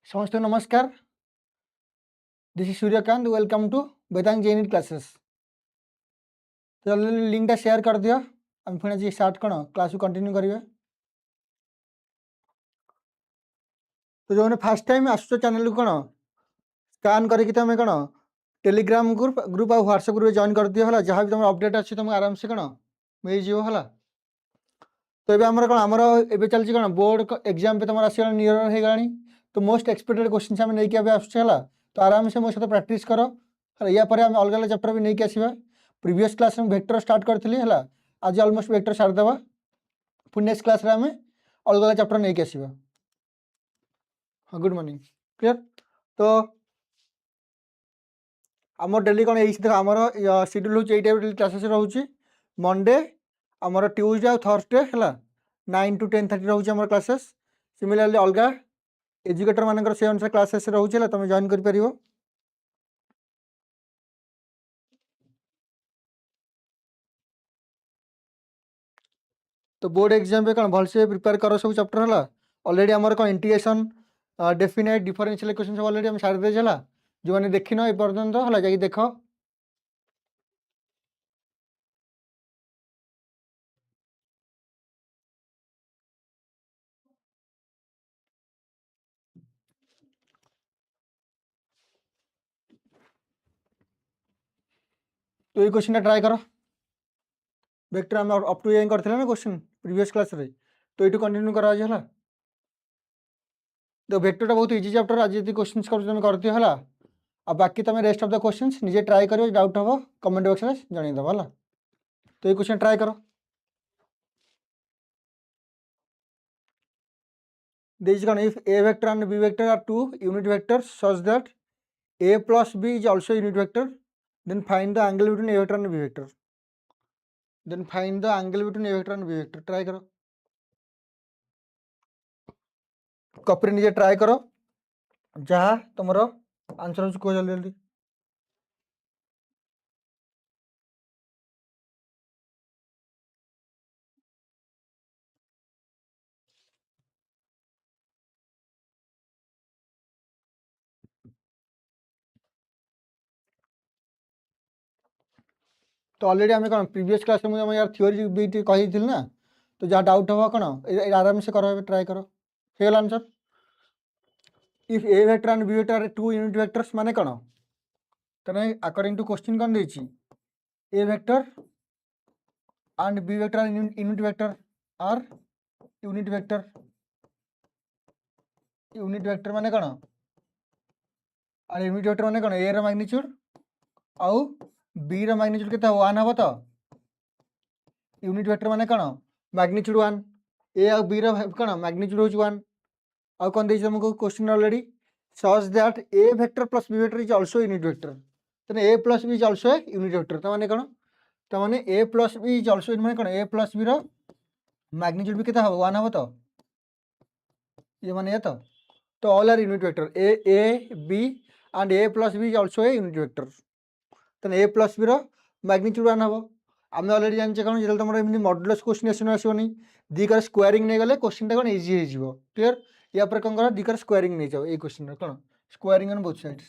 समस्त नमस्कार। This is Suryakant. Welcome to Vedang Genit classes. तो लिंक टा शेयर कर दियो। हम फिर आज स्टार्ट कौन क्लास को कंटिन्यू करिवे। तो जो फास्ट टाइम आसुच चैनल को कौन स्कान करके तुम कौन टेलीग्राम ग्रुप और व्हाट्सएप ग्रुप जॉइन कर दियो हला। जहाँ भी तुम अपडेट अच्छी तुमको आराम से कौन मिल जीव हला। तो ये आमर कौन आमर ए चलती कौन बोर्ड एग्जाम पे तुम आसगा नियर हो गला। तो मोस्ट एक्सपेक्टेड क्वेश्चन आम नहीं आसुला। तो आराम से मो सहित प्रैक्टिस कर। या आम अलग अलग चैप्टर भी नहीं आसवा। प्रीवियस क्लास में वेक्टर स्टार्ट करी है। आज ऑलमोस्ट वेक्टर सारदेवा। पुणी नेक्स्ट क्लास रे आमे अलग अलग चैप्टर नहीं आसवा। हाँ, गुड मॉर्निंग। क्लियर। तो आम डेली कौन ये आमर शेड्यूल हो क्लासेस रोचे। मंडे आमर ट्यूसडे और थर्सडे है 9 to 10:30 रोचे आमर क्लासेस। सिमिलरली अलग एजुकेटर मानकर से अनुसार क्लासेस रोचे तुम जॉइन कर परियो। तो बोर्ड एग्जाम पे कौन भलसे प्रिपेयर कर सब चैप्टर है। ऑलरेडी आमर कौन इंटीग्रेशन डेफिनेट डिफरेंशियल इक्वेशन सब ऑलरेडी हम सारी देला। जो मैंने देखिन ए पर्यंत है जाकि देख। तो ये क्वेश्चन ट्राई कर। वेक्टर आम अप टू एं करथिले ना क्वेश्चन प्रीवियस क्लास रे। तो ये कंटिन्यू करा है। तो वेक्टर बहुत इजी चैप्टर। आज ये क्वेश्चन तुम करती है। आ बाकी तुम रेस्ट ऑफ द क्वेश्चंस निजे ट्राई करो। डाउट हम कमेंट बॉक्स में जनईदेव है। तो ये क्वेश्चन ट्राई करो। This is going if a vector and b vector are two unit vectors such that a plus b is also unit vector, then find the angle between a vector and b vector. Then find the angle between a vector and b vector. Try करो। Copy निजे try करो। जहाँ तुमरो answer को जल्दी जल्दी। तो already आम कौन प्रीवियस क्लास में मुझे यार थ्योरी भी कही थी ना। तो जहाँ डाउट हम कौन आराम से करो ट्राई करो। हो answer. If A vector and B vector are two unit vectors माने कौन तेरे अकॉर्डिंग टू क्वेश्चन कौन देछि A vector and B vector are unit vector are unit vector. Unit vector माने कौन और यूनिट वेक्टर माने कौन ए रो मैग्नीट्यूड आउ बी रो मैग्नीट्यूड केते 1 हबो। तो यूनिट वेक्टर माने कौन मैग्नीट्यूड 1 ए आउ बी रो कौन मैग्नीट्यूड होच 1 आउ कौन देछि तुमको question already such that A vector plus B vector is also unit vector. तने A plus B is also a unit vector. तो माने कौन तो माने A plus B is also माने कौन ए प्लस बी रो मैग्नीट्यूड भी केते हबो 1 हबो। तो ये माने ये तो all are unit vector A B and A plus B is also a unit vector. तो ए प्लस बी रो मैग्नीट्यूड 1 हबो। आम अलरेडी जानचे कौन जो तुम एमती मॉडुलस क्वेश्चन आसोनी दिकर स्क्वायरिंग नहीं गले क्वेश्चन कौन इजी हो। क्लियर। या पर कौन कर दिकर स्क्वायरिंग नहीं जाओ। ये क्वेश्चन कौन squaring on both sides.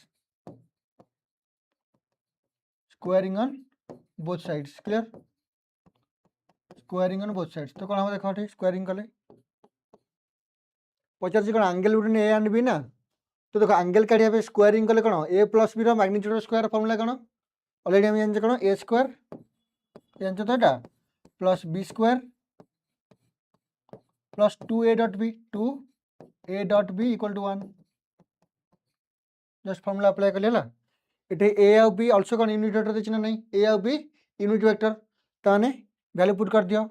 Squaring on both sides. Clear. Squaring on both sides. तो कौन हम देखो स्क्वायरिंग कले पचार कौन angle between A and B ना। तो देखो एंगल काढ़ा स्क्वायरिंग कले कौन ए प्लस बी रो मैग्नीट्यूड स्क्वायर फॉर्मूला कौन ऑलरेडी हम जानते कौन ए स्क्वायर जानते तो एटा plus B square plus 2a dot B 2a dot B equal to 1 just formula apply कले हला। इटे ए आउ बी आल्सो कौन यूनिट वेक्टर देछि ना नहीं ए आउ बी यूनिट वेक्टर। ताने वैल्यू पुट कर दियो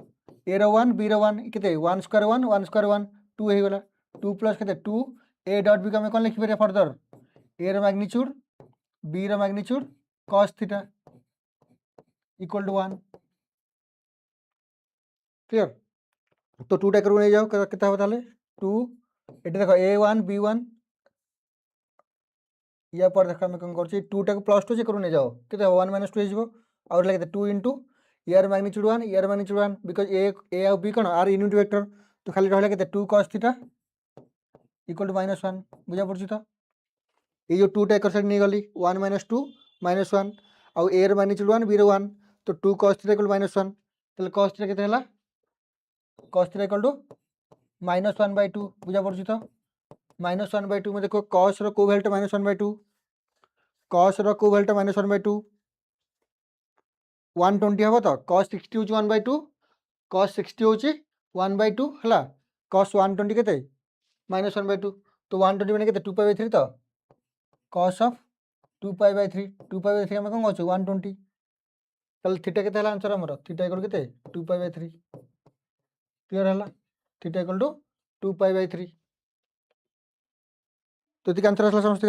ए रो 1 बी रो 1 केते 1 स्क्वायर 1 1 स्क्वायर 1 2 हे गला 2 प्लस केते 2 ए डॉट बी को हम कौन लिखि परिया फर्दर ए रो मैग्नीट्यूड बी रो magnitude cos theta equal to 1। Clear. तो 2 टाइम नहीं जाओ कितना हो ताले 2 ये देखो a1 b1 या पर देखो मैं कौन कर 2 टाइम प्लस 2 करू नहीं जाओ कितना 1 माइनस 2 हो और लगे 2 इंटू यार मैग्नीट्यूड 1 यार मैग्नीट्यूड 1 बिकॉज ए और बी कौन आर यूनिट वेक्टर। तो खाली रहा के 2 cos थीटा इक्वल टू -1 बुझा पड़ी तो ये जो 2टा एक साइड नहीं गली 1 - 2 -1 आउ ए मैग्नीट्यूड 1 बी 1 तो 2 cos थीटा इक्वल -1 तो cos थीटा केते हला cos थीटा इक्वल टू -1/2 बुझा पड़ी तो -1/2 में देखो cos रो को वैल्यू -1/2 cos रो को वैल्यू -1/2 120 हम तो cos 60 हूँ 1/2 cos 60 हूँ 1/2 है cos 120 के -1/2 तो 120 मैंने के 2π/3 तो cos ऑफ 2π/3 2π/3 आम कौन अच्छे 120 ताल थीटा के आंसर आमर थीटा इक्वल के 2π/3 क्लीयर है थीटा इक्वल टू 2π/3 तो ये आंसर आसला समस्त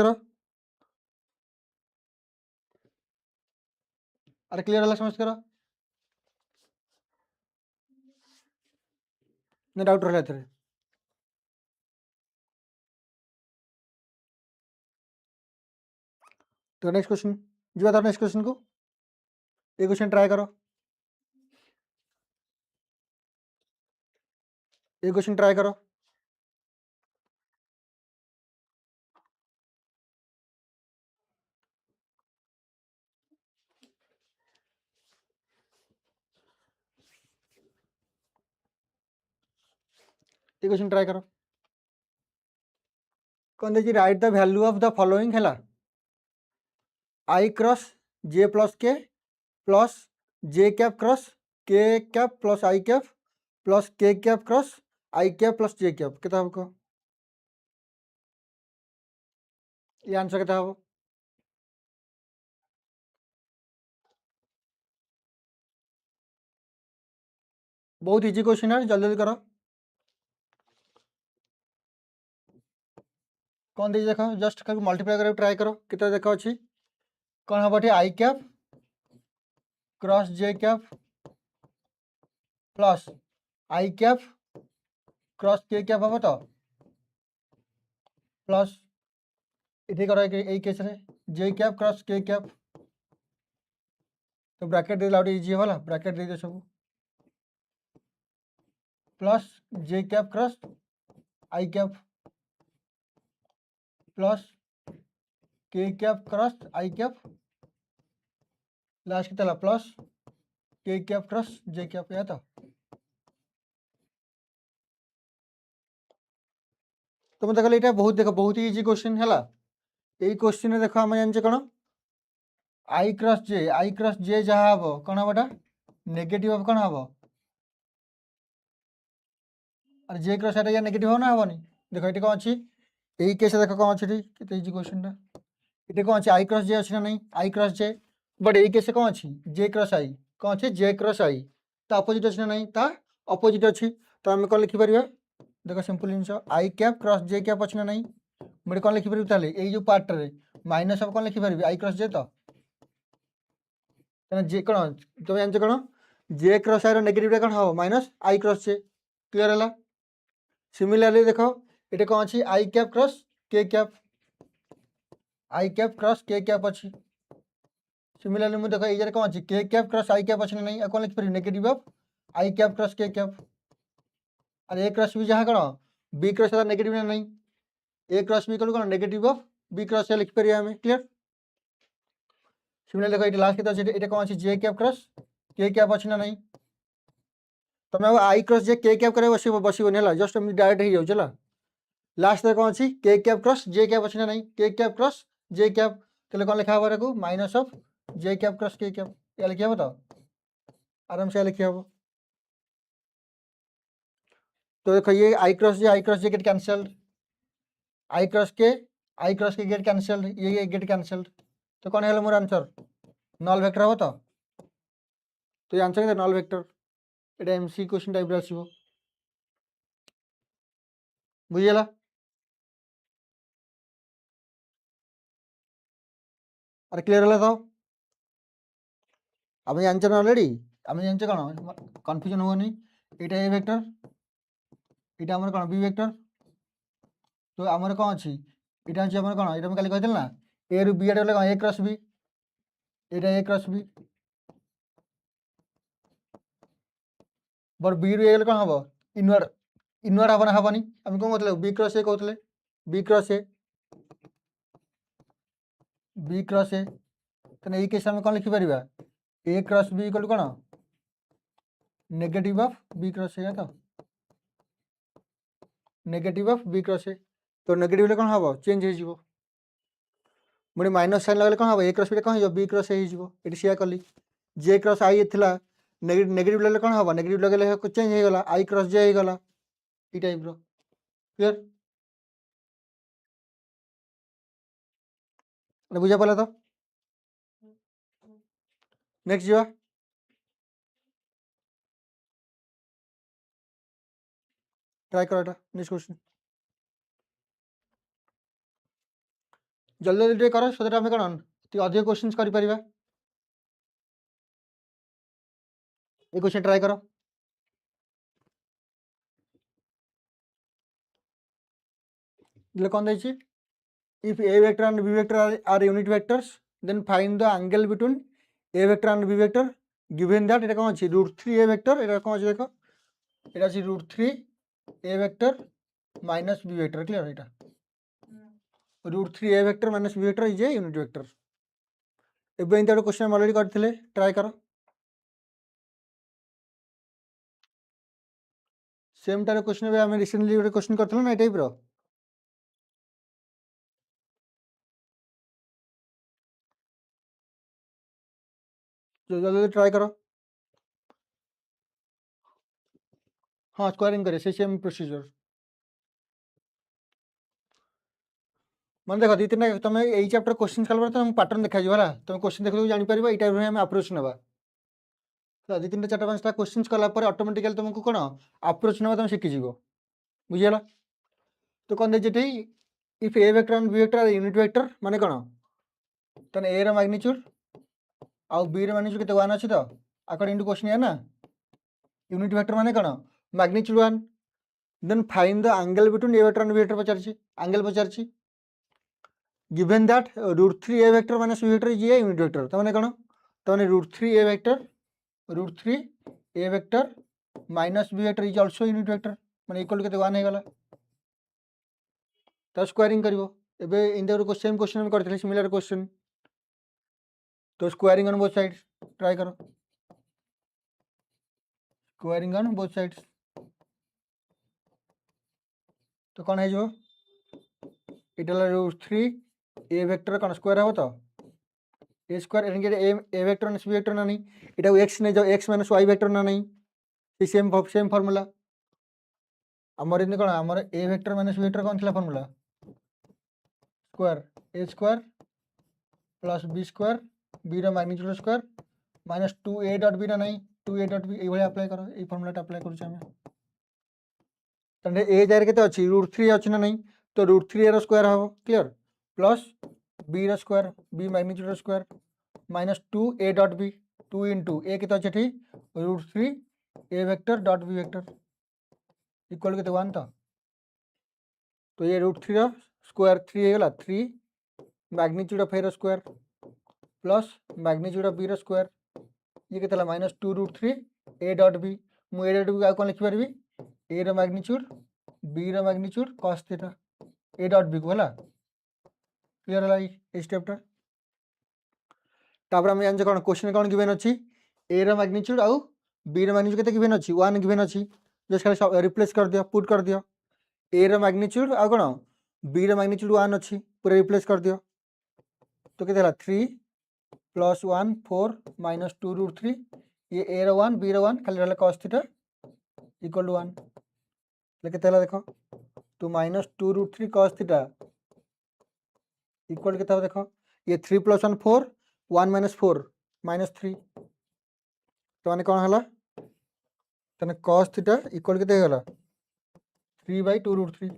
अरे क्लीयर है समस्त ना डाउट रहा थे तो नेक्स्ट क्वेश्चन जो था नेक्स्ट क्वेश्चन को ये क्वेश्चन ट्राई करो ये क्वेश्चन ट्राई करो ये क्वेश्चन ट्राई करो कौन देखिए right the value of the following है आई क्रॉस जे प्लस के प्लस जे cap cross K cap plus आई कैप प्लस के कैप क्रॉस आई कैप प्लस जे कैप कितना हमको ये आंसर कितना हम बहुत इजी क्वेश्चन है जल्दी जल्दी करो कौन दीजिए देखो जस्ट मल्टीप्लाई करो ट्राई करो कितना देखो अच्छी कौन हम आई कैप क्रॉस जे कैप प्लस आई कैप क्रॉस के कैप हम तो प्लस इथे करो यही केस रे जे कैप क्रॉस के कैप तो ब्रैकेट दे लाउड इजी होला ब्रैकेट दे दे सब प्लस जे कैप क्रॉस आई कैप प्लस के कैप क्रॉस आई कैप लास्ट कितना प्लस के कैप क्रॉस जे कैप या तो मतलब ये बहुत देख बहुत इजी क्वेश्चन है यही क्वेश्चन देख आम जाने कौन आई क्रॉस जे जहाँ हम कौन हम नेगेटिव हम कौन हम और जे क्रॉस या नेगेटिव हो ना हेनी देख ये कौन अच्छी यही केस देख कौन अच्छी के इजी क्वेश्चन ये कौन अच्छे आई क्रॉस जे अच्छी ना नहीं आई क्रॉस जे बट यही केस कौन अच्छी जे क्रॉस आई कौन अच्छे जे क्रॉस आई ता अपोजिट अच्छी ना नहीं ता अपोजिट अच्छी तो आम कौन लिखिपर देख सिंपल जिन आई कैप क्रॉस जे कैप अच्छी ना नहीं मुझे कौन लिखिपर ताले यही जो पार्ट रे माइनस ऑफ कौन लिखिपर आई क्रॉस जे तो जे कौन तुम जानते कौन जे क्रॉस आई नेगेटिव कौन हम माइनस आई क्रॉस जे क्लीयर है सिमिलरली देखो ये कौन अच्छी आई कैप क्रॉस के कैप आई कैप क्रॉस के कैप अच्छी सिमिलरली मुझे देखो ये कौन अच्छी के कैप क्रॉस आई कैप अच्छी नहीं कौन लिखिपर negative of I cap cross K cap और ए क्रॉस बी जहाँ कौन बी क्रॉस नेगेटिव ना नहीं ए क्रॉस बी कौन नेगेटिव ऑफ बी क्रॉस लिखिपर आम क्लीयर सिमिलरली देखो ये लास्ट के कौन अच्छी जे कैप क्रॉस के कैप अच्छी ना नहीं तुम आई क्रॉस जे के कैप करे बसबनी है जस्ट डायरेक्ट हो जाऊँ लास्ट कौन अच्छी के कैप क्रॉस जे कैप अच्छी ना नहीं के कैप क्रॉस जे कैप तो कौन लिखा हम को minus of J cap cross K cap या लिखा तो आराम से लिखा हम तो देखो ये I cross J get cancelled I cross K get cancelled ये गेट कैंसल्ड तो कौन है मोर आंसर नल वेक्टर हम तो ये आंसर के नल वेक्टर ये एमसी क्वेश्चन टाइप आसो बुझीगला अरे क्लीयर है तो आम जानते ना अलरेडी आम जानते कौन कन्फ्यूजन होनी यहाँ ए वेक्टर यहाँ आम कौन बी वेक्टर तो आमर कौन अच्छी यहाँ हूँ कौन ये कल कही ना ए रु बी आड़े गले ए क्रॉस बी यहाँ ए क्रॉस बी बट बी रु ए गले कौन हम इनवर्ड इनवर्ड हम ना हेनी आम कौन कहते बी क्रॉस ए कहते बी क्रॉस ए तेना ये केस में कौन लिखिपर ए क्रॉस बी इक्वल कौन negative of B cross A तो negative of B cross A तो नेगेटिव कौन हम चेंज हो मुझे माइनस साइन लगे कौन हम ए क्रॉस बी कौन हो बी क्रॉस ए ये सीया कली जे क्रॉस आई था नेगेटिव लगे कौन हम नेगेटिव लगे चेंज हो गला आई क्रॉस जे हो गला ये टाइप रो क्लियर बुझा पड़ा तो नेक्स्ट जा ट्राई करो नेक्स्ट क्वेश्चन जल्दी जल्दी करो सो दैट आम कौन अधिक क्वेश्चन कर क्वेश्चन ट्राई करो कौन देखिए if a vector and b vector are unit vectors then find the angle between a vector and b vector given that এটা কোন আছে √3 a vector এটা কোন আছে দেখো এটা আছে √3 a vector minus b vector clear এটা √3 a vector minus b vector is a unit vector ଏବେ ଏମିତି ଗୋଟେ କ୍ୱେଶ୍ଚନ୍ ଅଲରେଡି କରିଥିଲେ ଟ୍ରାଏ କର ସେମ୍ ଟାଇପ୍ କ୍ୱେଶ୍ଚନ୍ ଏବେ ଆମେ ରିସେଣ୍ଟଲି ଗୋଟେ କ୍ୱେଶ୍ଚନ୍ କରିଥିଲେ ନା ଏଇ ଟାଇପ୍ର जल्दी ट्राई करो हाँ स्क्वायरिंग करे से सेम प्रोसीजर मन देख दी तीन तुम यही चैप्टर क्वेश्चन कल तुम पैटर्न देखा है तुम क्वेश्चन देख जापर ये टाइप में अप्रोच ना दी तीन चार पाँचटा क्वेश्चन कलापर ऑटोमेटिकली तुमको कौन अप्रोच ना तुम शिखीज बुझीगला तो कौन देखिए if A vector and B vector are unit vector माने कौन तेना ए मैग्नीट्यूड आउ बी मैग्नीट्यूड केते 1 अछि तो अकॉर्डिंग टू क्वेश्चन है ना यूनिट वेक्टर माने कौन magnitude 1 then find the angle between A vector and B vector पचारछि एंगल पचारछि given that √3 a vector minus b vector is a unit vector तो माने कौन तो माने √3 a vector minus b vector is also unit vector माने equal केते 1 हे गला तो स्क्वायरिंग करिवो एबे इन द सेम क्वेश्चन में करथिले सिमिलर क्वेश्चन तो squaring on both sides try करो स्क्वायरिंग ऑन बोथ साइड्स तो कौन है जो इटला √3 a वेक्टर कौन स्क्वायर हो तो ए स्क्वायर ए वेक्टर माइनस बी वेक्टर ना नहीं इटा x ने जाओ x माइनस y वेक्टर ना नहीं सेम फार्मूला आमर इन कौन आमर A vector minus B vector कौन थी formula square A square plus B square B magnitude square minus 2a dot B ना नहीं 2a डॉट बी ये अप्लाई करो ये फार्मूला अप्लाई कर ए जार के √3 अच्छी ना नहीं तो √3 रो स्क्वायर हम क्लियर प्लस बी रो square B magnitude square minus 2a dot B 2 into A के √3 a vector dot B vector equal के 1 तो ये √3 रो स्क्वायर 3 हे गला 3 मैग्नीट्यूड ऑफ ए रो square plus magnitude of B रो स्क्वायर ये के माइनस 2 √3 a डॉट बी मुझे a डॉट बी कौन लिखिपारि ए रो मैग्नीट्यूड बी रो magnitude cos theta A dot B को हला क्लियर हला ये स्टेपटा तापर हम जान कौन क्वेश्चन कौन गिवन अछि ए रो मैग्नीट्यूड आउ बी रो मैग्नीट्यूड केते गिवन अछि 1 गिवन अछि जस्ट खाली रिप्लेस कर दियो पुट कर दियो ए रो मैग्नीट्यूड आ कौन बी रो मैग्नीट्यूड 1 अछि पूरा रिप्लेस कर दियो तो केते हला 3 प्लस 1 4 माइनस 2 √3 ये ए रो 1 बी रो 1 खाली रहला cos थीटा इक्वल टू 1 लेके तला देखो तो माइनस 2 √3 cos थीटा इक्वल के देखो ये 3 प्लस 1 4 1 माइनस 4 माइनस 3 तो माने कौन हला तने cos थीटा इक्वल के गला 3/2 √3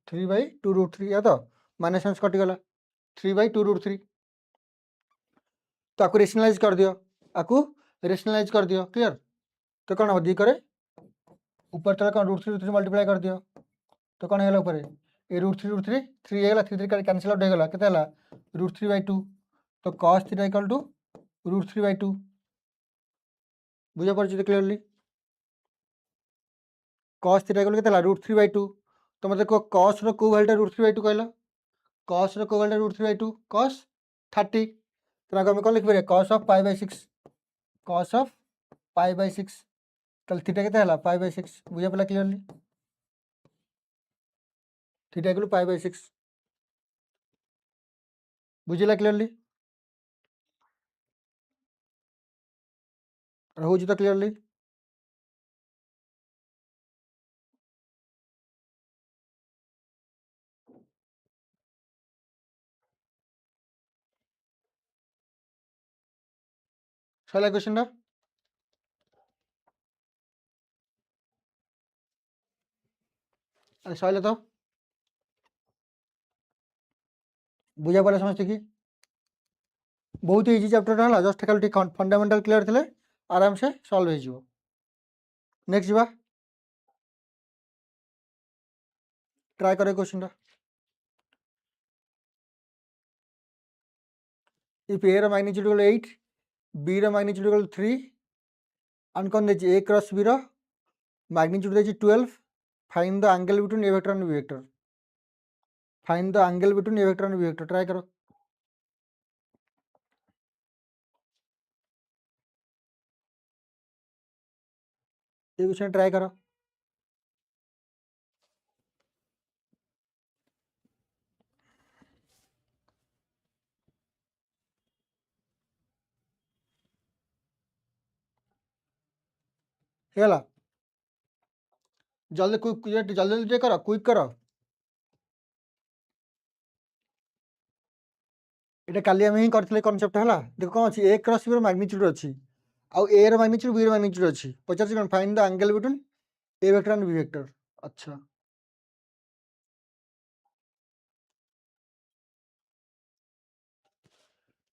3/2 √3 या तो माइनस माइनस कटि गला 3/2 √3 तो आपको रेशनलाइज कर दियो आपको रेशनलाइज कर दियो क्लियर तो कौन हो दी करे ऊपर तक कौन √3 मल्टीप्लाई कर दियो तो कौन है ऊपर ये √3 3 है 3 कैंसिल आउट हो के √3/2 तो cos थीटा इक्वल टू √3/2 बुझा पड़छ क्लियरली cos थीटा इक्वल के √3/2 तो मतलब को cos रो को वैल्यूटा √3/2 कहला cos रो को वैल्यूटा √3/2 cos 30 तो आगे हम कौन लिख पारे cos of π/6 cos of π/6 তাহলে থিটা কেতে হলা π/6 বুঝা পড়লা ক্লিয়ারলি থিটা ইকুয়াল π/6 বুঝিলা ক্লিয়ারলি রহুଛି ତ କ୍ଲିୟରଲି ସରିଲା କ୍ୱେଶ୍ଚନଟା ସରିଲା ତ ବୁଝା ପଡ଼ିଲା ସମସ୍ତେ କି ବହୁତ ଇଜି ଚାପ୍ଟରଟା ହେଲା ଜଷ୍ଟ ଖାଲି ଟିକେ ଫଣ୍ଡାମେଣ୍ଟାଲ କ୍ଲିୟର ଥିଲେ ଆରାମସେ ସଲ୍ଭ ହେଇଯିବ ନେକ୍ସଟ ଯିବା ट्राई करे क्वेश्चन इफ ए रो मैग्नीट्यूड इक्वल 8 बी रो मैग्नीट्यूड इक्वल 3 एंड कौन देछि ए क्रॉस बी रो मैग्नीट्यूड देछि 12 find the angle between A vector and B vector find the angle between A vector and B vector try करो ये question try करो हेला जल्दी जल्दी जल्दी करो क्विक करो এটা কালি আমি ହିଁ କରିଥିଲେ କନସେପ୍ଟ ହେଲା ଦେଖ କ'ଣ ଅଛି ଏ କ୍ରସ୍ ବିର ମ୍ୟାଗ୍ନିଚ୍ୟୁଡ୍ ଅଛି ଆଉ ଏ ର ମ୍ୟାଗ୍ନିଚ୍ୟୁଡ୍ ବି ର ମ୍ୟାଗ୍ନିଚ୍ୟୁଡ୍ ଅଛି ପଚାରୁଛି କ'ଣ find the angle between A vector and B vector ଆଚ୍ଛା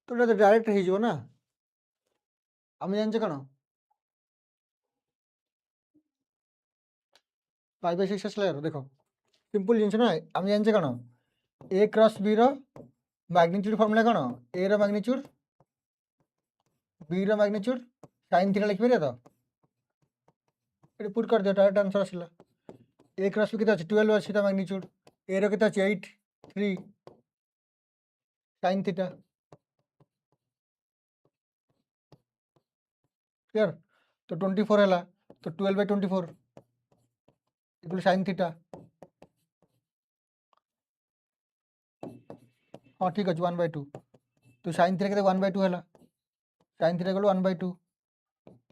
ତ ଏଇଟା ଡାଇରେକ୍ଟ ହେଇଯିବ ନା ଆମେ ଜାଣିଛେ କ'ଣ π/6 ଆସିଲା ଦେଖ ସିମ୍ପଲ ଜିନିଷ ନା ଆମେ ଜାଣିଛେ କ'ଣ ଏ କ୍ରସ୍ ବି ର ମ୍ୟାଗ୍ନିଚ୍ୟୁଡ୍ ଫର୍ମୁଲା କ'ଣ ଏ ର ମ୍ୟାଗ୍ନିଚ୍ୟୁଡ୍ बी रो मैग्नीट्यूड sin थीटा लिख पारे तो ये पुट कर दियो डायरेक्ट आंसर आसिला ए क्रॉस बी केते अछि 12 अछि ता मैग्नीट्यूड ए रो केते अछि 8 3 sin थीटा क्लियर तो 24 हैला तो 12/24 इक्वल sin थीटा हां ठीक अछि 1/2 तो sin थीटा केते 1/2 हैला sin थीटा इक्वल 1/2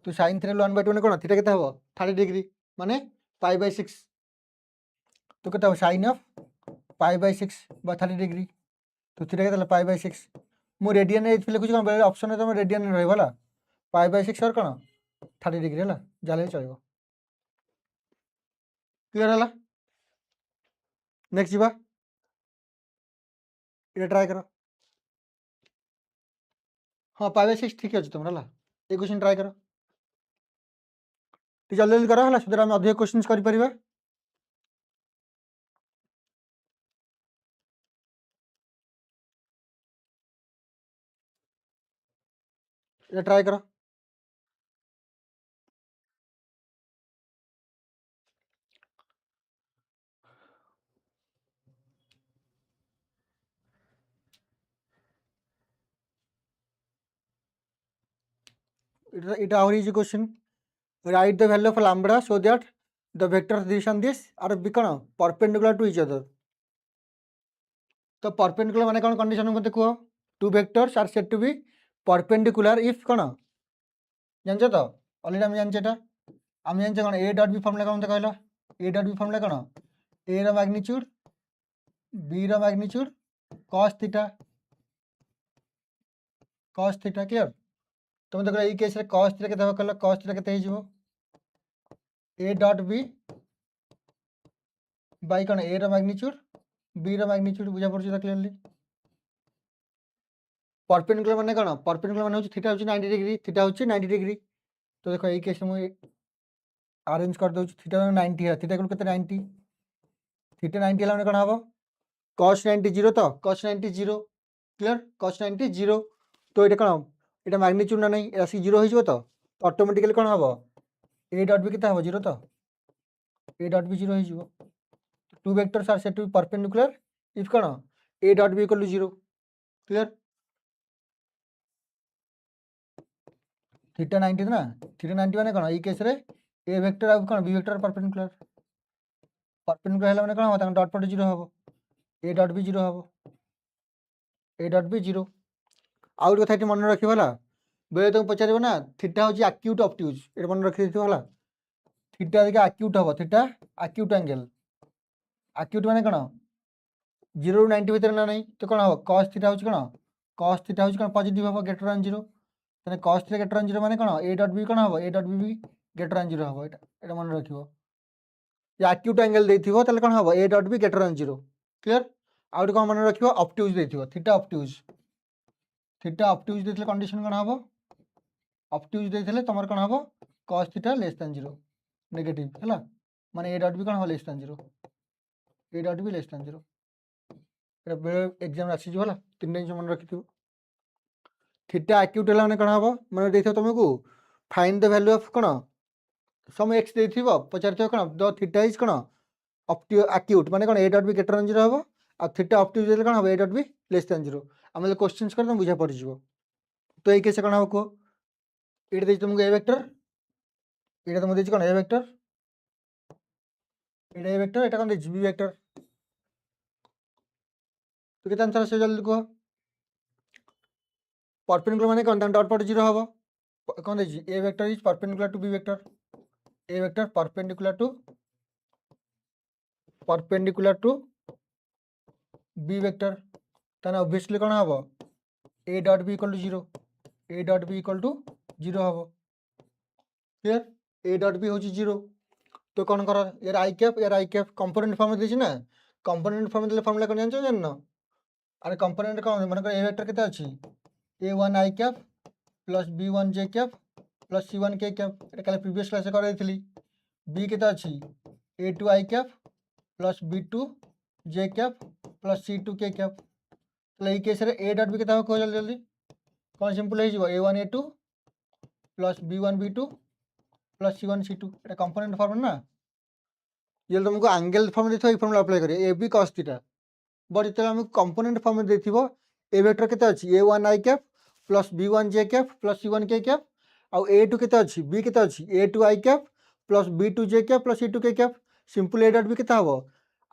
तो sin थीटा 1/2 ने कोन थीटा केते हबो 30 डिग्री माने π/6 तो केते हबो sin ऑफ π/6 बा 30 डिग्री तो थीटा केते π/6 मु रेडियन रे लिखुछ कोन बेले ऑप्शन रे तुम रेडियन रे रहबला π/6 और कोन 30 डिग्री हला जाले चलबो क्लियर हला नेक्स्ट जीवा ये ट्राई करो हाँ π/6 ठीक अछि तुम हला ए क्वेश्चन ट्राई करो ती जल्दी जल्दी करो हला सुदरा हम अधिक क्वेश्चंस करि परिबा ये ट्राई करो it our is question write the value of lambda so that the vectors this and this are become perpendicular to each other तो perpendicular माने कौन कंडीशन मते को two vectors are said to be perpendicular if कौन जानछ तो already हम जानछ एटा हम जानछ कौन a डॉट b फॉर्मूला कौन मते कहला a डॉट b फॉर्मूला कौन a रो मैग्नीट्यूड b रो मैग्नीट्यूड cos थीटा क्लियर तो मते कहला ई केस रे cos थीटा केते कहला cos थीटा केते हिजबो a डॉट b बाय कौन a रो मैग्नीट्यूड b रो मैग्नीट्यूड बुझा पड़छ क्लियरली परपेंडिकुलर माने कौन परपेंडिकुलर माने थीटा होची 90 डिग्री थीटा होची 90 डिग्री तो देखो ए केस में अरेंज कर दउ थीटा 90 है थीटा केते 90 थीटा 90 हला माने कोन हबो cos 90 0 तो cos 90 0 क्लियर cos 90 0 तो एटा कोन एटा मैग्नीट्यूड ना नहीं एटा 0 हो जिवो तो ऑटोमेटिकली कोन हबो a डॉट b केते हबो 0 तो a डॉट b 0 हो जिवो two vectors are said to be perpendicular if कौन a dot b equal to 0 clear theta 90 ना थीटा 90 माने कौन ई केस रे a वेक्टर आ कौन b वेक्टर परपेंडिकुलर हैला माने कौन हो तांग डॉट प्रोडक्ट 0 हबो a dot b 0 हबो a dot b 0 आउट कथा एटी मन रखिबो होला बेले तुम पचारिबो ना थीटा होची एक्यूट ऑब्ट्यूज एटा मन रखि दिथिबो होला थीटा देखा एक्यूट हबो थीटा एक्यूट एंगल एक्यूट माने कौन 0 ରୁ 90 ভিতরে না নাই তো কোন হবে cos থিটা হচ্ছে কোন cos থিটা হচ্ছে কোন পজিটিভ হবে গ্রেটার দ্যান 0 তাহলে cos থিটা গ্রেটার দ্যান 0 মানে কোন a ডট b কোন হবে a ডট b भी গ্রেটার দ্যান 0 হবে এটা মনে রাখিবো যে অ্যাকিউট অ্যাঙ্গেল দেইথিবো তাহলে কোন হবে a dot b greater than 0 clear আর কোন মনে রাখিবো অবটুজ দেইথিবো থিটা অবটুজ দেইথলে কন্ডিশন কোন হবে অবটুজ দেইথলে তোমার কোন হবে cos theta less than 0 negative হলা মানে a ডট b কোন হবে less than 0 a dot b less than 0 এটা বেলে एग्जाम আসিজ होला তিনটা জিনিস মনে রাখিথিবো थीटा एक्यूट है कौन हम मैंने देखो तुमको फाइंड द वैल्यू ऑफ कौन सम एक्स देथिबो पचार कौन द थीटा इज कौन एक्यूट माने कौन a dot b greater than 0 हबो आ थीटा ऑब्ट्यूज देले कौन हबो a dot b less than 0 आमे क्वेश्चंस कर तुम बुझा पड़ जिवो तो एई केस कौन हबो को एटा देछि तुमको a वेक्टर एटा तुमको देछि कौन a वेक्टर एटा कौन देछि b वेक्टर तो केते आंसर से जल्दी को परपेंडिकुलर माने कौन डॉट प्रोडक्ट 0 हबो कौन देछि a vector is perpendicular to b vector a vector perpendicular to b vector ताने ऑब्वियसली कौन हबो a dot b equal to 0 a dot b equal to 0 हबो क्लियर a डॉट b होची 0 तो कौन करो यार i कैप कंपोनेंट फॉर्म देछि ना कंपोनेंट फॉर्म देले फॉर्मूला कोन जानछो जाननो अरे कंपोनेंट कौन माने a वेक्टर केते अछि a1 i cap plus b1 j cap plus c1 k cap एटा काले प्रीवियस क्लास रे करैथिली b केते अछि a2 i cap plus b2 j cap plus c2 k cap तो ए केस रे a डॉट b केते हो को जल्दी जल्दी कौन सिंपल हो जिवो a1 a2 plus b1 b2 plus c1 c2 एटा कंपोनेंट फॉर्म ना ये तुमको एंगल फॉर्म देथो ए फॉर्मूला अप्लाई करियो ab cos थीटा बट जते हम कंपोनेंट फॉर्म देथिबो a वेक्टर केते अछि a1 i cap plus b1 j cap plus c1 k cap आ a2 केते अछि b केते अछि a2 i cap plus b2 j cap plus c2 k cap simple a dot b केते हबो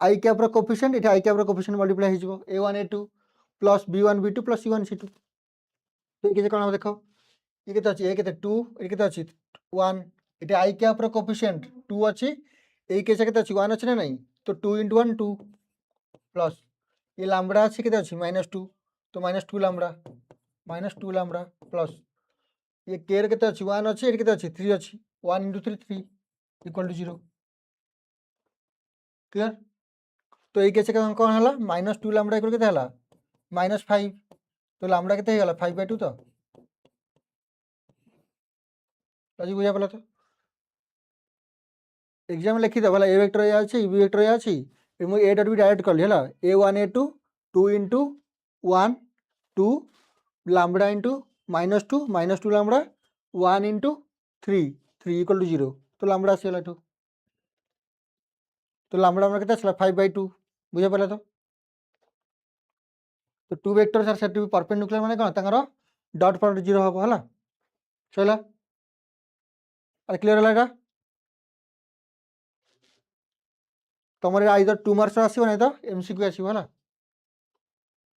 i कैप रो कोफिशिएंट इटा i cap रो कोफिशिएंट मल्टीप्लाई हो जिवो a1 a2 plus b1 b2 plus c1 c2 तो ये कोन देखो ये केते अछि ए केते 2 ए केते अछि 1 इटा i कैप रो कोफिशिएंट 2 अछि ए केसे केते अछि 1 अछि ना नहीं तो 2 * 1 2 प्लस ये लैम्बडा अछि केते अछि -2 तो -2 लैम्बडा प्लस ये केर केते अछि 1 अछि ए केते अछि 3 अछि 1 * 3 3 = 0 क्लियर तो ये केसे कोन हला -2 लैम्बडा इक्वल केते हला -5 तो लैम्बडा केते हे हला 5/2 तो राजी बुझा पला तो एग्जाम लिखि दे भला a वेक्टर या अछि b वेक्टर या अछि मु a डॉट b डायरेक्ट कर हला a1 a2 2 * 1 2 लैम्बडा * -2 लैम्बडा 1 * 3 3 = 0 तो लैम्बडा आसीला तो लैम्बडा हमर केते आसला 5/2 बुझा पला तो two vectors are said to be perpendicular माने कोन तांगर डॉट प्रोडक्ट 0 हबो हला चला अरे क्लियर हला एटा तमरे आइदर 2 मार्क्स आसीबो नै तो एमसीक्यू आसीबो हला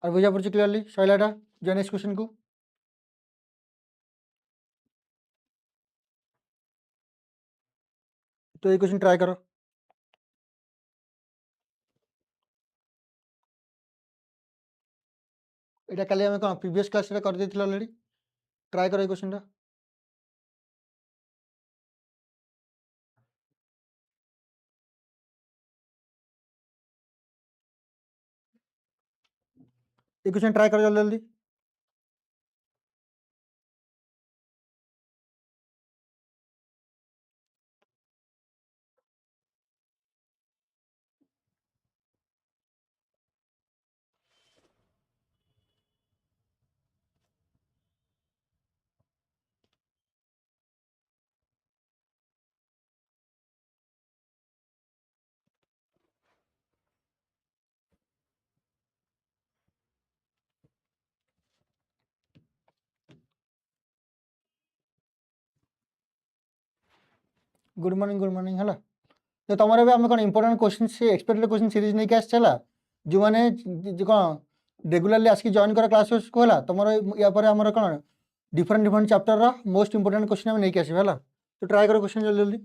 और बुझा पड़छ क्लियरली सइला एटा जे नेक्स्ट क्वेश्चन को तो ये क्वेश्चन ट्राई करो एटा काली हम कोन प्रीवियस क्लास रे कर देथिल ऑलरेडी ट्राई करो ये क्वेश्चन टा ये क्वेश्चन ट्राई करो जल्दी जल्दी गुड मॉर्निंग है। तो तुम भी आम कौन इंपोर्टेंट क्वेश्चन से एक्सपेक्टेड क्वेश्चन सीरीज नहीं आसला जो मैंने कौन रेगुलारली आसिक जॉइन कर क्लास को है तुम या आमर कौन different different chapter most important question आम नहीं आसवा है। तो ट्राए कर क्वेश्चन जल्दी जल्दी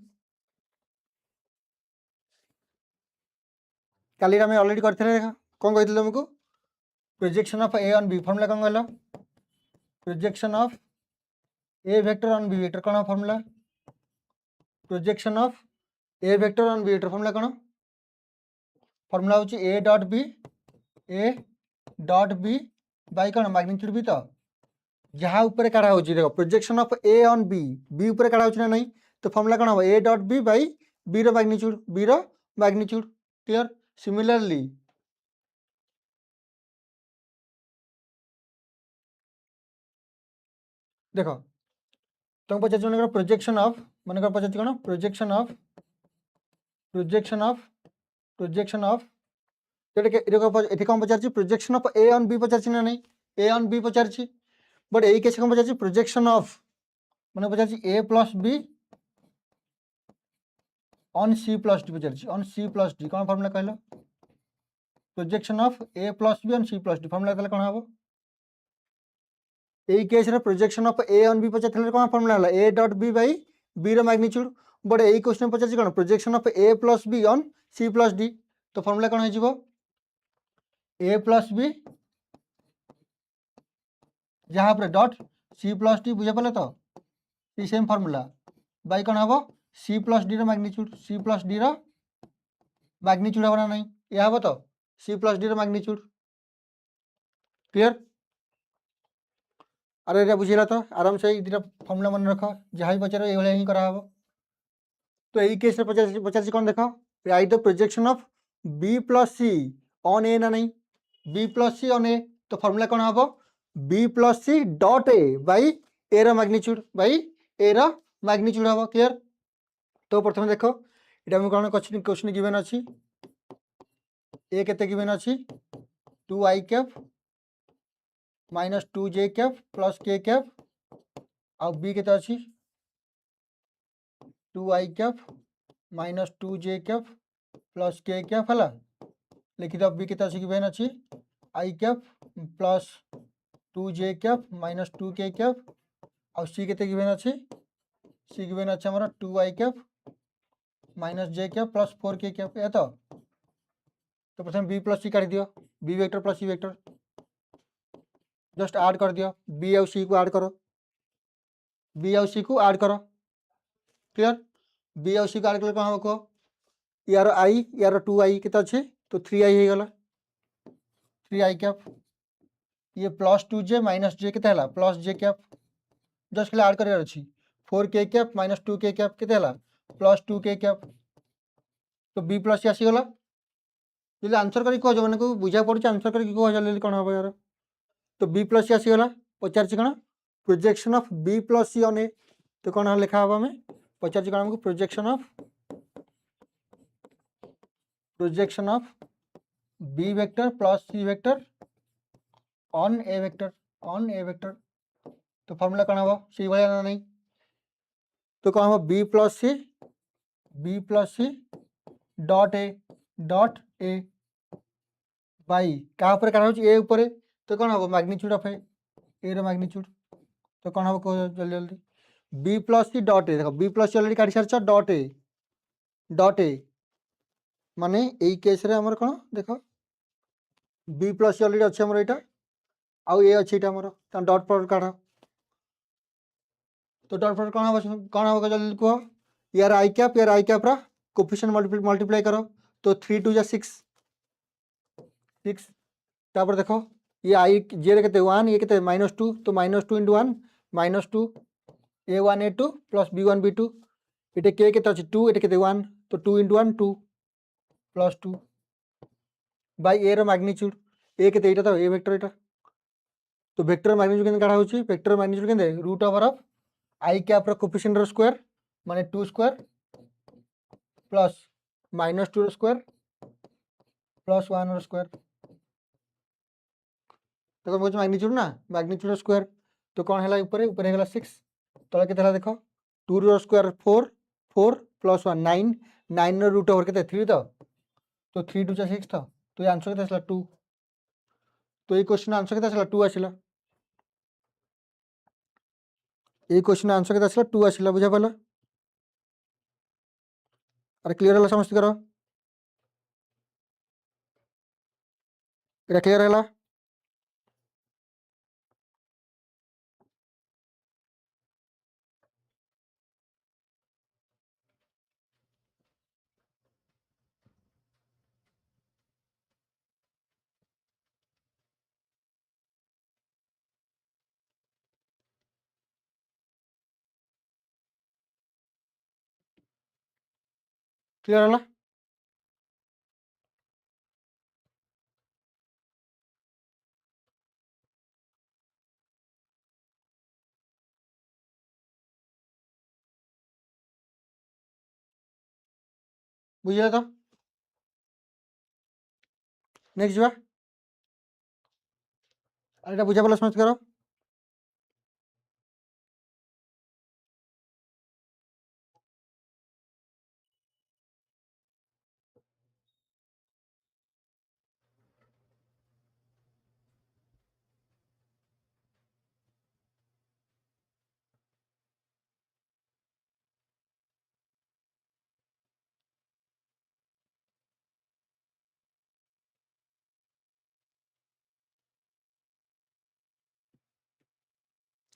काली आम अलरेडी करते कौन कही तुमको projection of A on B formula कौन कहल projection of A vector on B vector कौन formula projection of A vector on B vector formula कौन फॉर्मूला हूँ ए डॉट बी बाई कौन मैग्नीट्यूड बी तो जहाँ ऊपर काढ़ा हो देखो projection of A on B ऊपर काढ़ा हो नहीं तो फॉर्मूला कौन हम A dot B by B रो मैग्नीट्यूड क्लियर सिमिलरली देखो तुम पचार प्रोजेक्शन ऑफ मन पचार कौन प्रोजेक्शन ऑफ ये कौन पचार projection of A on B पचार ना नहीं ए ऑन बी पचार बट यही केस कौन पचार प्रोजेक्शन ऑफ मैंने पचार A plus B on C plus D पचार ऑन सी प्लस डी कौन फॉर्मूला कहल projection of A plus B on C plus D formula कौन हम यही case projection of A on B पचार कौन फॉर्मूला है A dot B by B रो मैग्नीट्यूड बट यही क्वेश्चन पचार कौन projection of A plus B on C plus d तो फॉर्मूला कौन हो ए प्लस बी जहाँ पर डॉट सी प्लस डी बुझे पाले तो ये सेम फॉर्मूला बाई कौन हम सी प्लस डी रो मैग्नीट्यूड सी प्लस डी रो मैग्नीट्यूड हम ना नहीं यह हम तो सी प्लस डी रो मैग्नीट्यूड क्लियर अरे ये बुझेगा तो आराम से दुटा फॉर्मूला मन रख जहाँ भी पचार ये ही कराव तो यही केस पचार कौन देख write the projection of B plus C on A ना नहीं B plus C on A तो फॉर्मूला कौन हम B plus C dot A by ए रो मैग्नीट्यूड हम क्लियर तो प्रथम देख ये कौन क्वेश्चन गिवन अच्छी ए केते गिवन अच्छी 2i cap minus 2j cap plus k cap आ बी केते अच्छी 2i cap minus 2j cap plus k cap है लिखित बी केते अच्छी गिवन अच्छी i cap plus 2j cap minus 2k cap आ सी केते गिवन अच्छी सी गिवन अच्छे हमारा 2i cap minus j cap plus 4k cap है तो प्रथम बी प्लस सी काट दियो B vector plus C vector just add कर दियो बी आउ सी को ऐड करो बी आउ सी को ऐड करो क्लियर बी आउ सी को ऐड कर कौन हम कह यार आई यार 2i के अच्छे तो 3i हो गला 3i कैप ये प्लस 2j माइनस j के प्लस j कैप जस्ट खाली ऐड कर अच्छी 4k cap minus 2k cap के प्लस 2k कैप तो बी प्लस सी आसीगला जल्दी आंसर करी कह जो मैंने बुझा पड़ी आंसर करी कह जल्दी कौन हम यार तो बी प्लस सी आसीगला पचार कौन projection of B plus C on A तो कौन लिखा हम आम पचार कौन हमको projection of B vector plus C vector on A vector तो फॉर्मूला कौन हम सी भाया ना नहीं तो कौन हम B plus C dot A by क्या ए ऊपर तो कौन हम मैग्नीट्यूड ऑफ ए रो मैग्नीट्यूड तो कौन हम कह जल्दी जल्दी B plus C dot A देखो बी प्लस सी अलरेडी काटी सारी डॉट ए माने यही केस रे हमर कौन देखो बी प्लस सी अलरेडी अच्छे हमर एटा आउ ए अच्छे एटा हमर त डॉट प्रोडक्ट काढ तो डॉट प्रोडक्ट कौन हम जल्दी कह यार आई कैप रा कोफिशिएंट मल्टीप्लाई करो तो 3 2 जा 6 तापर देखो ये आई जे के 1 ये के -2 तो -2 × 1 -2 a1 a2 plus b1 b2 ये के 2 ये के 1 तो 2 × 1 2 प्लस 2 बाई ए रो मैग्नीट्यूड ए के तो ए वेक्टर एटा तो वेक्टर मैग्नीट्यूड के काढा होची वेक्टर मैग्नीट्यूड के root over of I cap रो कोफिशिएंट रो स्क्वायर माने 2 स्क्वायर प्लस -2 रो स्क्वायर प्लस 1 रो स्क्वायर तो कौन मैग्नीट्यूड ना मैग्नीट्यूड स्क्वायर तो कौन है ऊपर ऊपर 6 तले के देखो 2 रो स्क्वायर 4 4 प्लस 1 9 9 रूट ओवर के 3 तो 3 2 6 तो ये आंसर के 2 तो ये क्वेश्चन आंसर के 2 आसला ये क्वेश्चन आंसर के 2 आसला बुझा पड़ा अरे क्लियर है समझ करो क्लियर है क्लियर है बुझे तो नेक्स्ट जा अरे बुझा पड़ा समझ करो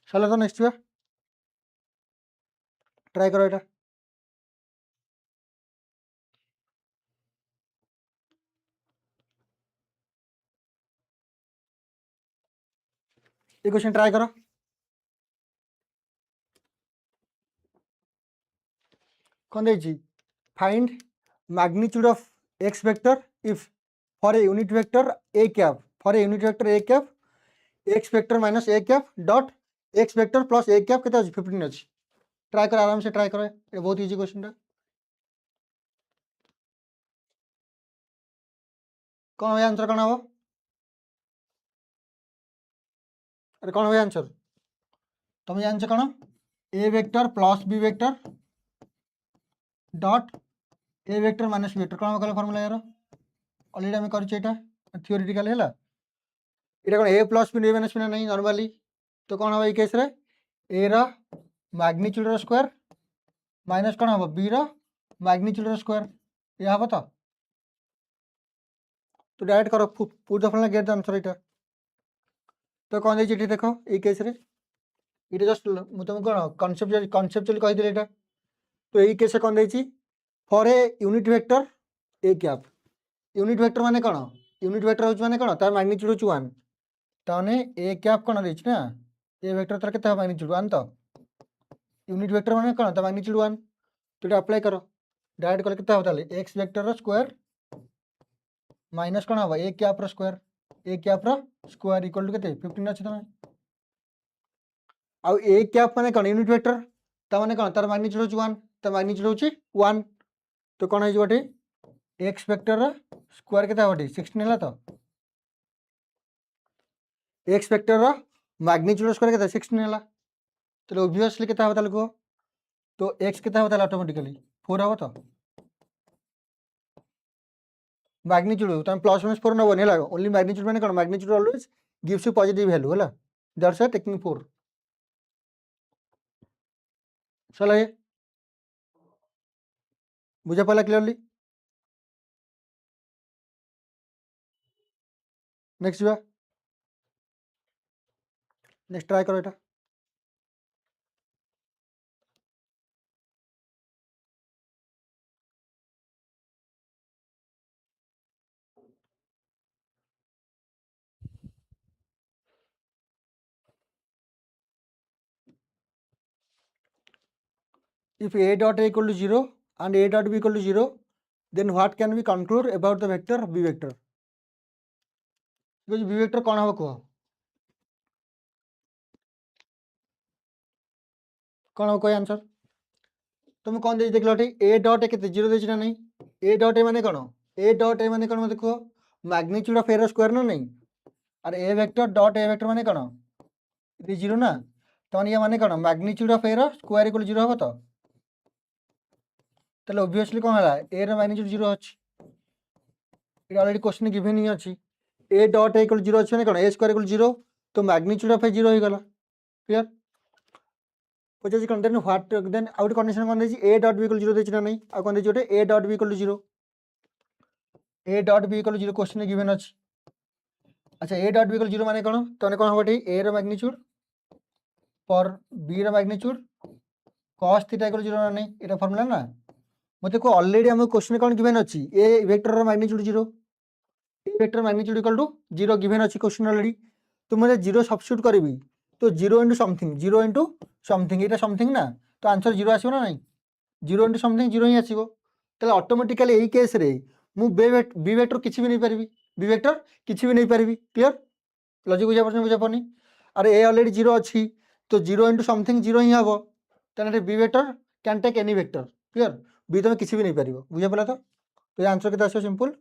चलो तो नेक्स्ट जा ट्राई करो এটা ये क्वेश्चन ट्राई करो कौन देजी find magnitude of x vector if for a unit vector a cap for a unit vector a cap x vector minus a cap dot x vector plus a cap केते 15 अछि try करो आराम से try करो ये बहुत easy question है कौन है आंसर कौन हो अरे कौन है आंसर तुम जानछ कौन a vector plus b vector dot a vector minus b vector कौन कल फार्मूला यार ऑलरेडी हम करछ एटा थ्योरेटिकल हैला एटा कौन a plus b minus b नहीं नॉर्मली तो कौन हो ए केस रे a रा मैग्नीट्यूड रा स्क्वायर माइनस कौन हो b रा मैग्नीट्यूड रा स्क्वायर या हबो तो डायरेक्ट करो put the formula get the answer एटा तो कौन देछि देखो ए केस रे इट जस्ट मु तुम कौन कॉन्सेप्चुअली कहि दिले एटा तो यही केस कौन देछि for a unit vector A cap unit vector माने कौन यूनिट वेक्टर होछ माने कौन तार मैग्नीट्यूड होछ 1 ताने ए कैप कौन देछि ना ए वेक्टर तार केते मैग्नीट्यूड 1 तो यूनिट वेक्टर माने कौन तार मैग्नीट्यूड 1 तो एटा अप्लाई करो डायरेक्ट कर केते हो ताले x वेक्टर रो स्क्वायर माइनस कौन हो ए कैप रो स्क्वायर इक्वल टू केते 15 अछि तमे आ ए कैप माने कौन यूनिट वेक्टर ता माने कौन तार मैग्नीट्यूड होछ 1 ता मैग्नीट्यूड होछ 1 तो कौन है जोटे x वेक्टर स्क्वायर केते होटी 16 हला तो x वेक्टर मैग्नीट्यूड स्क्वायर केते 16 हला तो ऑब्वियसली केते होता लिखो तो x केते होता ऑटोमेटिकली 4 हो तो मैग्नीट्यूड तो प्लस माइनस 4 न बने हला ओनली मैग्नीट्यूड माने कोन magnitude always gives you positive value हला दैट्स व्हाई टेकिंग 4 चलो ये बुझा पड़ा क्लियरली नेक्स्ट जा नेक्स्ट ट्राई करो एटा if a dot a equal to 0 and a dot b equal to 0 then what can we conclude about the vector b vector b vector कौन हो कहो कौन हो कोई आंसर तुम कौन देख लो ए डॉट ए केते 0 देछि ना नहीं ए डॉट ए माने कौन ए डॉट ए माने कौन मत देखो मैग्नीट्यूड ऑफ ए रो स्क्वायर ना नहीं और a vector dot a vector माने कौन ये 0 ना तो ये माने कौन मैग्नीट्यूड ऑफ ए रो स्क्वायर इक्वल 0 हो तो ताले ऑब्वियसली कौन है ए रो मैग्नीट्यूड 0 अछि इट ऑलरेडी क्वेश्चन गिवन ही अछि ए डॉट ए इक्वल 0 अछि ने कोन ए स्क्वायर इक्वल 0 तो मैग्नीट्यूड ऑफ ए 0 हो गला क्लियर पचे कोन then what then out condition कोन देछि ए डॉट बी इक्वल 0 देछि ना नहीं आ कोन देछि ओटे a dot B equal 0 a dot B equal 0 question given अछि अच्छा ए डॉट बी इक्वल 0 माने कोन तो कोन होबे ए रो मैग्नीट्यूड पर बी रो मैग्नीट्यूड cos थीटा इक्वल 0 ना नहीं एटा फार्मूला ना मते को ऑलरेडी हम क्वेश्चन कोन गिवन अछि ए वेक्टर रो magnitude 0 A vector magnitude equal to 0 given अछि क्वेश्चन ऑलरेडी तो मुझे 0 सब्स्टिट्यूट करबी तो 0 into समथिंग एटा समथिंग ना तो आंसर 0 आसीबो ना नहीं 0 into समथिंग 0 ही आसीबो तले ऑटोमेटिकली एई केस रे मु बी वेक्टर किछि भी नहीं पारबी बी वेक्टर किछि भी नहीं पारबी क्लियर लॉजिक बुझा पड़नी अरे ए ऑलरेडी 0 अछि तो 0 into समथिंग 0 ही हबो तने b vector can take any vector clear बी तो किछि भी नहीं पारिबो बुझा पला तो ये आंसर केते आसीबो simple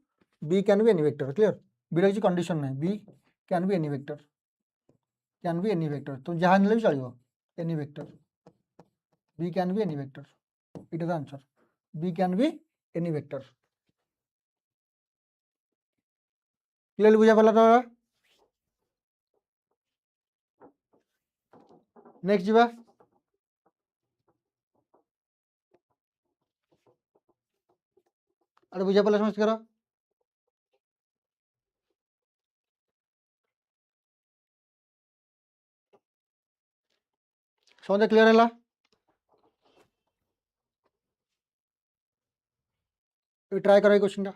B can be any vector clear B रे किछि कंडीशन नहीं B can be any vector तो जहां नेले भी चलिबो any vector B can be any vector it is the answer B can be any vector clear बुझा पला तो नेक्स्ट जीवा अरे बुझा पला समझ करो समझ क्लियर है ट्राई करो क्वेश्चन टा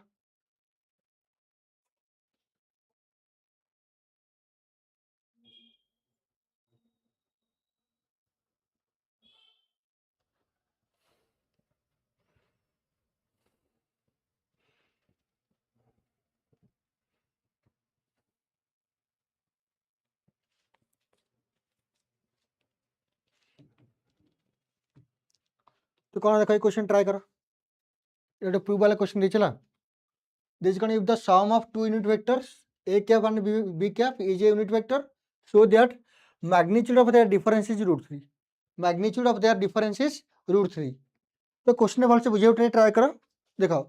तो कौन देखो क्वेश्चन ट्राई करो ये प्रूफ वाला क्वेश्चन चला दिस कौन if the sum of two unit vectors a cap and b cap is a unit vector so that magnitude of their difference is √3 magnitude of their difference is √3 तो question भल से बुझे try करो देखो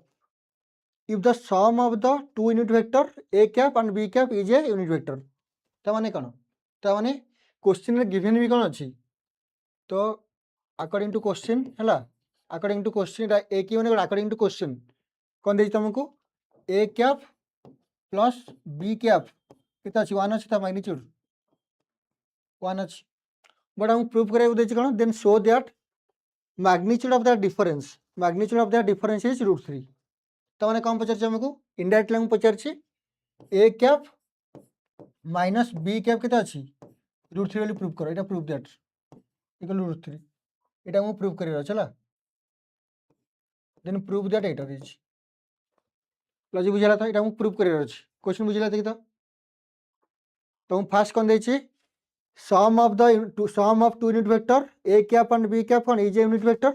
if the sum of the two unit vector a cap and b cap is a unit vector तो माने कौन तो माने क्वेश्चन रे गिवन भी कौन अच्छी तो अकॉर्डिंग टू क्वेश्चन है अकॉर्डिंग टू क्वेश्चन ए की माने अकॉर्डिंग टू क्वेश्चन कौन देछि तुमको A cap plus b cap कितना अच्छी 1 अच्छी था मैग्नीट्यूड 1 अच्छी बट हम प्रूफ करे देछि कौन then show that magnitude of the difference is √3 तो माने कौन पचार हमको इनडायरेक्टली हम पचार a cap minus B cap कितना अच्छी √3 वाली प्रूफ करो एटा प्रूफ दैट इक्वल √3 एटा हम प्रूफ करियो चला then proof that Etah is logic बुझला था एटा हम प्रूफ करियो अछि क्वेश्चन बुझला देखि तो हम फर्स्ट कोन देछि sum of two unit vector a cap and b cap is a unit vector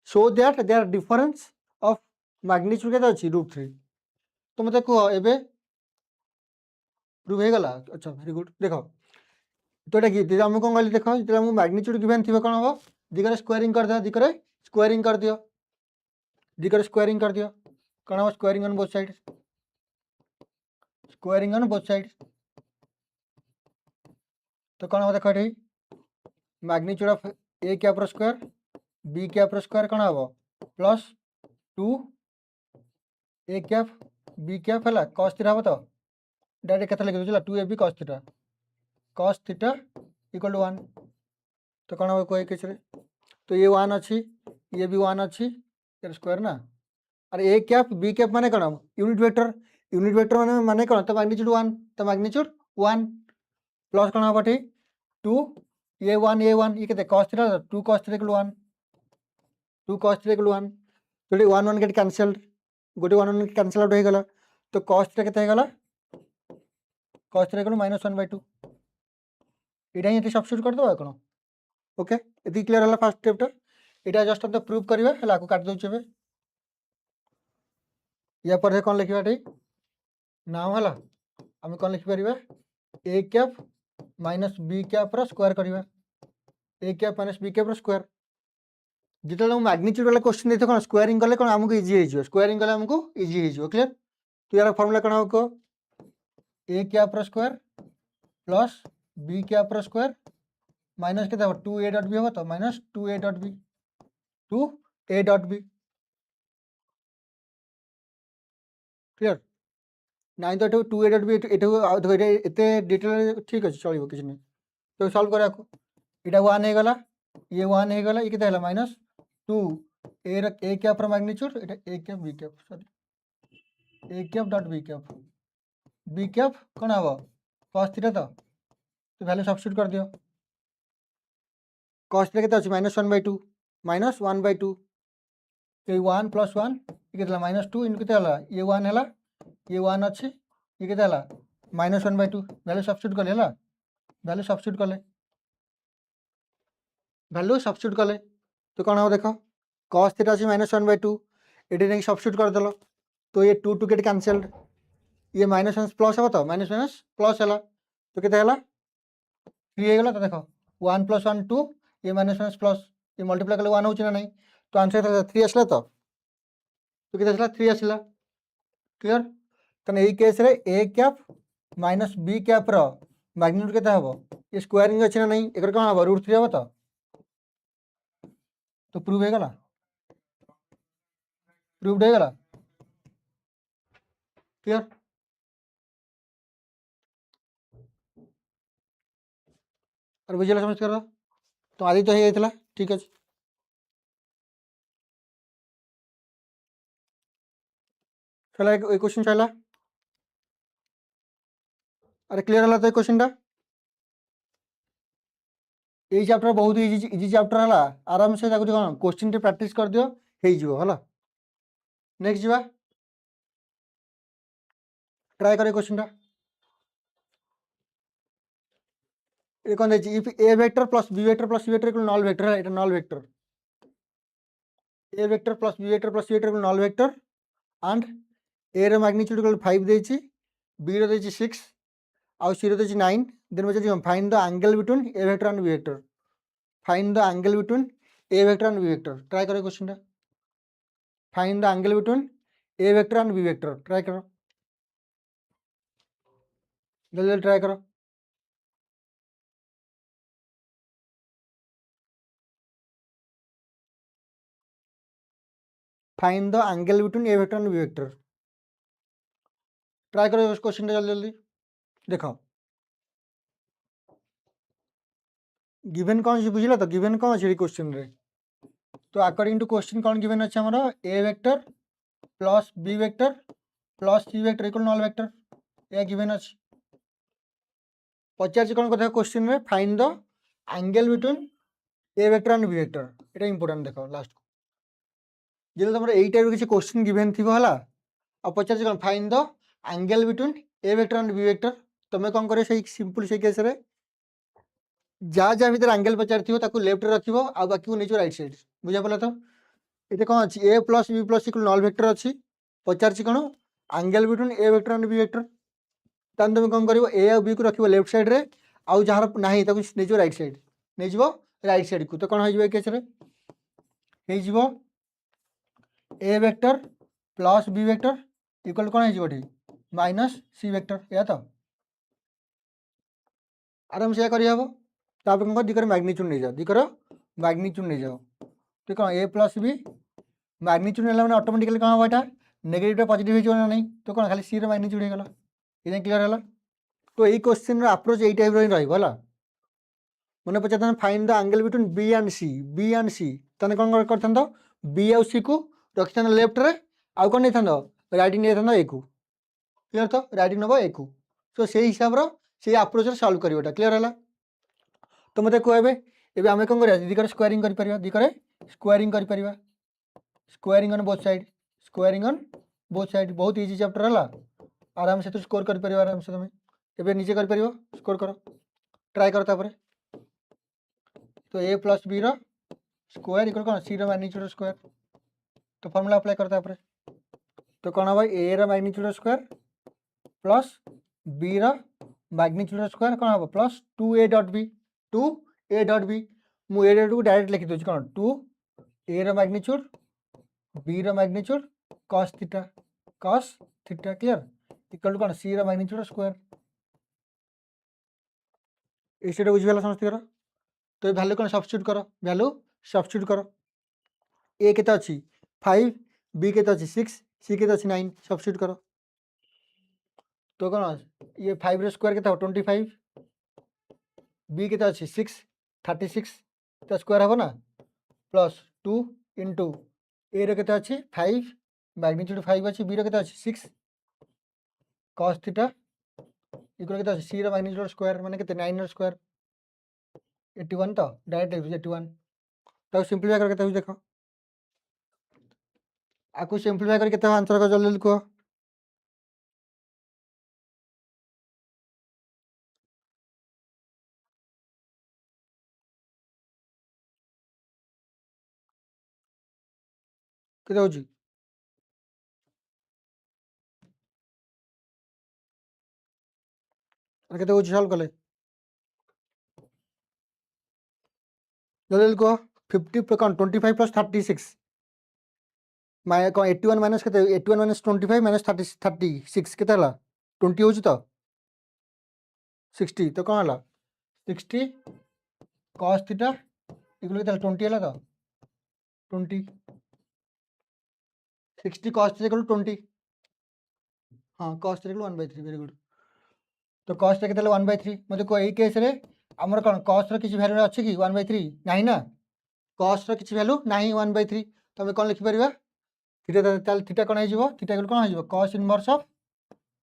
so that their difference of magnitude केता अछि √3 तो मते को एबे प्रूफ हे गला अच्छा वेरी गुड देखो तो एटा कि हम कोन गली देखो जे हम मैग्नीट्यूड गिवन थिबे कोन हो दिगरे स्क्वायरिंग कर दियो दिगरे स्क्वायरिंग कर दियो कोन हो स्क्वायरिंग ऑन बोथ साइड तो कौन हम देखो ये magnitude of a cap square b cap square कौन हम plus 2 a cap b cap है कॉस थीटा हम तो डायरेक्ट केते लिख दो 2ab cos theta equal to 1 तो कौन हम कोई किछ रे तो ये 1 अच्छी ये भी 1 अच्छी स्क्वायर ना अरे ए कैप बी कैप माने कौन यूनिट वेक्टर माने कौन तो मैग्नीट्यूड 1 प्लस कौन हम 2 ये 1 ये कहते cos theta 2 cos theta equal 1 तो 1 1 गेट कैंसल्ड गोटे 1 1 कैंसल आउट हो गला तो cos थीटा केते गला cos थीटा इक्वल -1/2 एटा ही सब्स्टिट्यूट कर दो कोन ओके एति क्लियर हला फर्स्ट स्टेप टा एटा जस्ट हम प्रूव करबा हला को काट दोछे बे या पर कोन लिखबा ठी नाम हला हम कोन लिख परिबा a cap minus B cap square करिवा A cap minus B cap square जिते मैग्नीट्यूड वाला क्वेश्चन देते कौन स्क्वायरिंग कले कौन आमको इजी हो स्क्वायरिंग कले आमको इजी हो क्लियर। तो यार फॉर्मूला कौन हो ए कैप रो स्क्वायर प्लस बी कैप रो स्क्वायर माइनस के 2a डॉट बी होगा तो minus 2a dot B 2a dot b clear. Nine तो 2a डॉट बी एते डिटेल ठीक अच्छे चलो किसी नहीं तो सॉल्व करा इटा 1 हो गला ये 1 हो गला ये केते हला minus 2 a cap row magnitude इटा ए cap b cap sorry A cap dot B cap कौन हम cos थीटा तो वैल्यू सब्स्टिट्यूट कर दियो cos थीटा केते अछि माइनस 1/2 ये 1 प्लस 1 ये केते माइनस 2 इन केते हला ये 1 हला ये 1 अछि ये केते हला माइनस 1/2 वैल्यू सब्स्टिट्यूट कले हला वैल्यू सब्स्टिट्यूट कले तो कौन हम देखो cos थीटा अछि माइनस 1/2 एटी नहीं सब्स्टिट्यूट कर देलो तो ये 2 गेट कैंसल्ड ये माइनस प्लस हम तो माइनस प्लस है तो केते हला 3 हो गला तो देखो 1 प्लस 1 2 ये माइनस प्लस ये मल्टीप्लाई कले 1 होची ना नहीं तो आंसर 3 आसला तो केते आसला 3 आसला क्लियर। तने एई केस रे ए कैप माइनस बी कैप रो मैग्नीट्यूड केते हबो ये स्क्वायरिंग अछि ना नहीं एकर कोन हबो √3 हबो तो प्रूव हो गला प्रूव्ड हो गला क्लियर। और बुझिला समझ कर तो आदि तो हे जाइतला ठीक अछि चला एक क्वेश्चन चला अरे क्लियर हला तो क्वेश्चन टा ये चैप्टर बहुत इजी चैप्टर हला आराम से ताकू कोन क्वेश्चन टे प्रैक्टिस कर दियो हे जिवो हला। नेक्स्ट जीवा ट्राई करे क्वेश्चन टा ये कौन है if A vector plus B vector plus C vector equal null vector है, null vector A vector plus B vector plus C vector equal null vector and A रो मैग्नीट्यूड इक्वल 5 देछि B रो देछि 6 आउ सी रो देछि 9 देन बचे find the angle between A vector and B vector find the angle between A vector and B vector try करो question टा find the angle between A vector and B vector try करो जल्दी जल्दी try करो find the angle between A vector and B vector try करो इस question जल्दी जल्दी देखो गिवन कौन सी बुझिला तो गिवन कौन अछि क्वेश्चन रे तो अकॉर्डिंग टू क्वेश्चन कौन गिवन अछि हमरो A vector plus B vector plus C vector equal null vector या गिवन अछि पचार कौन कथा क्वेश्चन रे find the angle between A vector and B vector एटा इंपोर्टेंट देखो लास्ट जेले तुम एई टाइप किसी क्वेश्चन गिवन थिबो हला आ पचार कौन find the angle between A vector and B vector तुम कौन करे सही सिंपल से केस रे जहाँ जहाँ भीतर एंगल पचार थी ताकू लेफ्ट रे रखिबो आ बाकी को नेचो राइट साइड बुझा पला तो ये कौन अच्छी A plus B plus equal null vector अच्छी पचार कौन angle between A vector and B vector तान तुम कौन कर ए और बी को रखिबो लेफ्ट साइड रे आउ जहाँ नहीं ताकू नेचो राइट साइड नहीं जीवो राइट साइड को तो कौन हो जीवो केस रे हे जीवो A vector plus B vector equal कौन हो जीवो ठी माइनस सी वेक्टर या तो आराम से करी हबो तापर कौन दिकर मैग्नीट्यूड नहीं जाओ दिकर मैग्नीट्यूड नहीं जाओ तो कौन ए प्लस बी मैग्नीट्यूड नेला माने ऑटोमेटिकली कौन होबा नेगेटिव पॉजिटिव हो नहीं तो कौन खाली सी रे मैग्नीट्यूड हो गला ये क्लियर है तो यही क्वेश्चन अप्रोच यही टाइप रहा मैंने पचार find the angle between B and C तने कौन कर बी आउ सी को रखी था लेफ्ट रे आउ कौन नहीं था राइटिंग नहीं था ए को क्लियर तो राइटिंग नब ए को तो से हिसाब से अप्रोच सॉल्व करवाटा क्लियर है तो मत कहे एवं आम कौन कर दिकर स्क्वायरिंग कर दिकर स्क्वायरिंग कर स्क्वायरिंग ऑन बोथ साइड बहुत इजी चैप्टर है आराम से तो स्कोर कर आराम से तुम एवं निजे कर स्कोर कर ट्राई कर तापर तो ए प्लस बी रो स्क्वायर इक्वल कौन सी रो मैग्नीट्यूड स्क्वायर तो फॉर्मूला अप्लाई कर तापर तो कौन हम ए रो मैग्नीट्यूड स्क्वायर प्लस बी रो मैग्नीट्यूड स्क्वायर कौन हम प्लस 2a डॉट बी मु ए डॉट को डायरेक्ट लिखि दूँ कौन 2 ए रो मैग्नीट्यूड बी रो magnitude cos theta clear equal to कौन सी रो मैग्नीट्यूड स्क्वायर ये सेटा बुझिगला समस्त करो तो वैल्यू कौन सब्स्टिट्यूट करो वैल्यू सब्स्टिट्यूट करो ए केते अछि 5 बी केते अछि 6 सी केते अछि 9 सब्स्टिट्यूट करो तो कौन ये 5 रो स्क्वायर केते हो 25 बी केते अछि 6 36 तो स्क्वायर हबो ना प्लस 2 इंटू ए रो केते अछि 5 मैग्नीट्यूड 5 अछि बी रो केते अछि 6 cos थीटा इक्वल केते अछि सी रो मैग्नीट्यूड स्क्वायर माने केते 9 रो स्क्वायर 81 तो डायरेक्ट 81 तो सिंपलीफाई करके केते देखो आकु सिंपलीफाई करके केते आंसर को जल्दी लिखो केते होची केते होची सॉल्व कले जल्दी लिखो 50 पे कौन 25 प्लस 36 माय कौन 81 माइनस केते 81 माइनस 25 माइनस 36 केते हला 20 होची तो 60 तो कौन हला 60 cos थीटा इक्वल केते 20 हला तो 20 60 cos थीटा इक्वल 20 हां cos theta equal 1/3 very good तो cos थीटा केते 1/3 मते को एई केस रे हमर कौन cos रो किछि वैल्यू अछि कि 1/3 नाही ना cos रो किछि वैल्यू नाही 1/3 तो हम कोन लिखि परिबा थीटा ताल थीटा कोन हो जिवो थीटा इक्वल कोन हो जिवो cos inverse of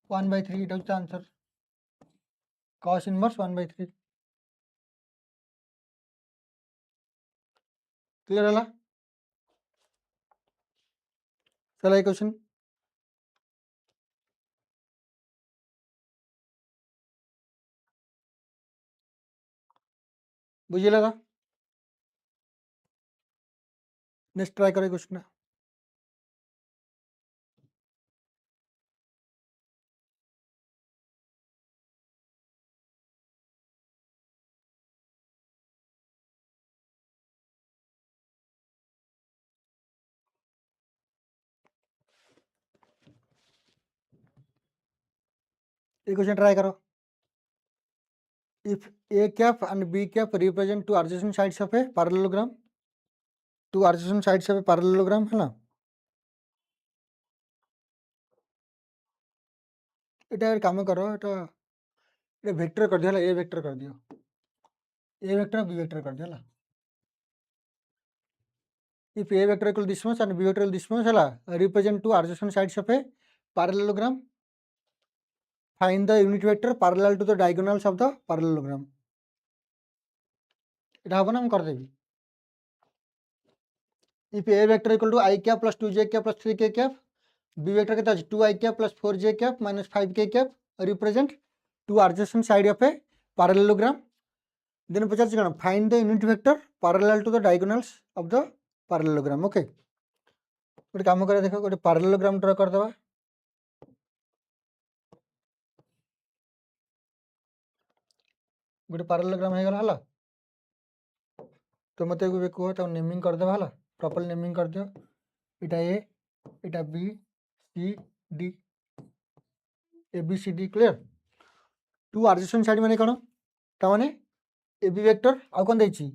1/3 it is the answer cos inverse 1/3 clear हला चला एक क्वेश्चन बुझिला था नेक्स्ट ट्राई करो क्वेश्चन एक क्वेश्चन ट्राई करो if a cap and b cap represent two adjacent sides of a parallelogram है ना এটা काम करो এটা वेक्टर कर दियो a वेक्टर कर दियो a वेक्टर b वेक्टर कर दियो if a vector equal this much and b vector equal this much hela represent two adjacent sides of a parallelogram find the unit vector parallel to the diagonals of the parallelogram এটা হবে না আমি করে দেবি if a vector equal to I cap plus 2j cap plus 3k cap b vector केते अछि 2I cap plus 4j cap minus 5k cap represent two adjacent side of a parallelogram then पचार छी find the unit vector parallel to the diagonals of the parallelogram okay गोटे काम करे देखो गोटे parallelogram draw कर देबा गोटे parallelogram हे गला हला तो मते को तो नेमिंग कर देबा हला प्रॉपर नेमिंग कर दियो इटा ए इटा B C D A B C D clear to adjacent side माने कोन ता माने ए बी वेक्टर आ कोन दैछि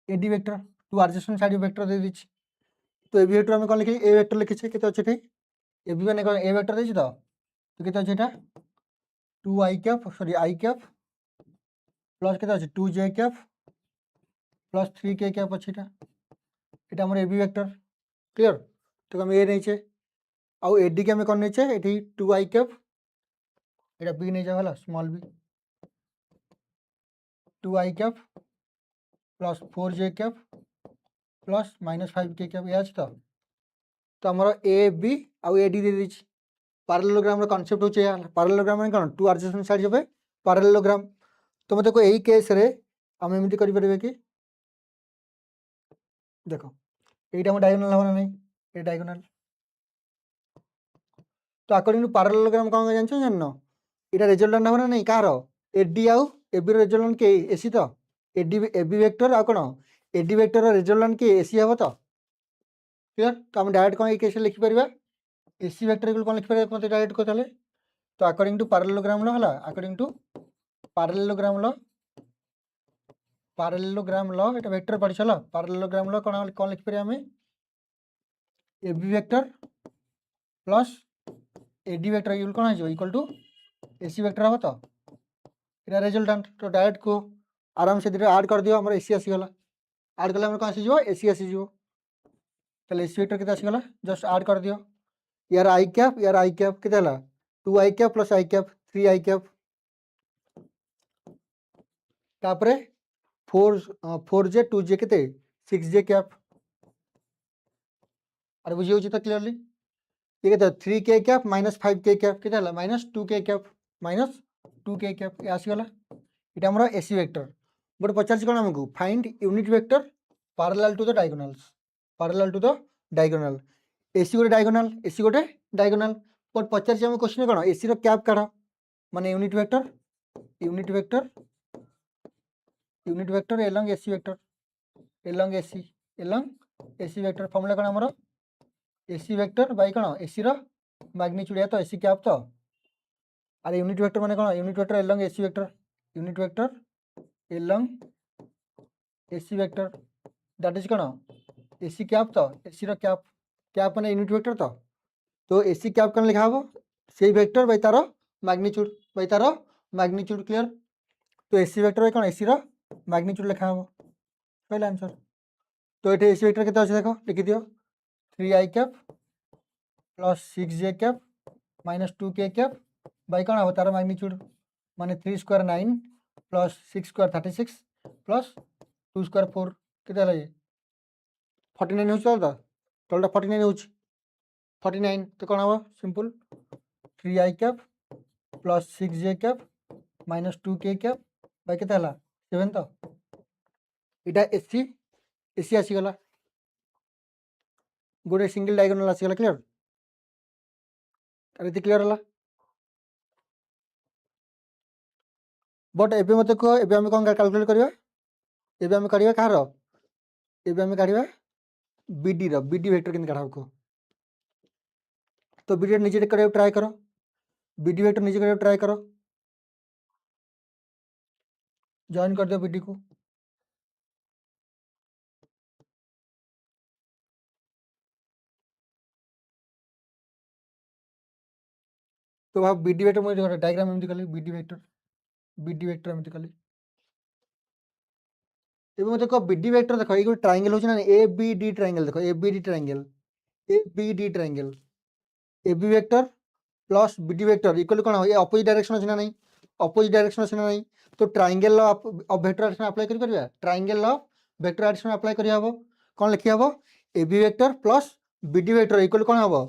A D vector to adjacent side vector दे दिछि तो ए बी वेक्टर हम कोन लिखि ए वेक्टर लिखि छै केते अछि ठे ए बी माने कोन ए वेक्टर दैछि तो केते अछि एटा 2i cap sorry i cap plus केते अछि 2j cap plus 3k cap अछि एटा हमर ए बी वेक्टर क्लियर तो हम ए नै छै आ ए डी के हम कोन नै छै एठी 2i कैप एटा बी नै जा वाला small B 2i cap plus 4j cap plus minus 5k cap ये अछि तो हमर ए बी आ ए डी दे दिछि पैरेललोग्राम रो कांसेप्ट होचे पैरेललोग्राम माने कोन टू adjacent साइड होबे पैरेललोग्राम तो मते को एही केस रे हम एमिति करि परबे कि देखो एटा हम डायगोनल होना नहीं ए डायगोनल तो according to parallelogram cone जानछो जाननो Etah resultant होना नहीं कार एडी आउ एबी रो रिजल्टेंट के एसी तो एडी एबी वेक्टर आ कोन एडी वेक्टर रो रिजल्टेंट के एसी हबो तो क्लियर। तो हम डायरेक्ट कौन केस लिखि परिबा एसी वेक्टर इक्वल कौन लिखि परिबा मते डायरेक्ट को ताले। तो अकॉर्डिंग टू पैरेललोग्राम लॉ हला अकॉर्डिंग टू पैरेललोग्राम लॉ एटा वेक्टर पढ़ी चलो पैरेललोग्राम लॉ कौन लिखि परिबा हमें AB vector plus AD vector equal कौन है इक्वल टू एसी वेक्टर हम तो इटा रिजल्टेंट। तो डायरेक्ट को आराम से दुटा ऐड कर दियो हमर एसी आसीगला ऐड कले हमर कौन आसीजो एसी आसीजो। ताले एसी वेक्टर केते आसीगला जस्ट ऐड कर दियो यार आई कैप केते हला 2 i cap plus I cap 3 I cap तापरे 4 जे 2 जे केते 6 जे कैप। अरे बुझी होची तो क्लियरली ये केते 3 के कैप माइनस 5 के कैप केते हला माइनस 2 के कैप ये आसीगला इटा हमर एसी वेक्टर। बट पचार कौन आमको find unit vector parallel to the diagonal AC गोटे डायगोनल बट पचार आम क्वेश्चन कौन एसी रो कैप काढ़ माने unit vector along AC vector formula कौन हमर एसी वेक्टर बाय कौन एसी रो मैग्नीट्यूड या तो एसी कैप तो अरे यूनिट वेक्टर माने कौन unit vector along AC vector that is कौन एसी कैप तो एसी रो कैप माने यूनिट वेक्टर तो एसी कैप कौन लिखा हो से vector by taro magnitude clear. तो एसी वेक्टर बाय कौन एसी रो मैग्नीट्यूड लिखा हो पहला आंसर। तो ये एसी वेक्टर केते अछि देखो लिखि दियो 3 आई कैप प्लस 6 जे कैप माइनस 2 के कैप बाय कौन हो तार मैग्नीट्यूड माने 3 square 9 plus 6 square 36 plus 2 square 4 केते हला ये 49 हो चल तो तलटा 49 हो 49 तो कौन हो सिंपल 3 आई कैप प्लस 6 जे कैप माइनस 2 के कैप बाय केते हला 7 तो इटा एसी आसीगला गोटे सिंगल डायगोनल आसीगला क्लियर अरे क्लियर हला। बट एबे मते को एबे हम कौन कैलकुलेट करबा एबे हम काढिबा कार एबे हम काढिबा बीडी वेक्टर केन काढा को। तो बीडी नीचे करे ट्राई करो बीडी वेक्टर नीचे करे ट्राई करो जॉइन कर दो बीडी को। तो भाव बीडी वेक्टर मुझे डायग्राम एमती कली बीडी वेक्टर एमती कली एबे मते को बीडी वेक्टर देखो ये ट्रायंगल होछ ना ए बी डी ट्रायंगल देखो A B D triangle AB vector plus BD vector equal कोन ये अपोजिट डायरेक्शन अछि ना नहीं अपोजिट डायरेक्शन अछि ना नहीं। तो triangle of vector addition apply करि परबा triangle of vector addition apply करि हबो कोन लिखि हबो AB vector plus BD vector equal कोन हबो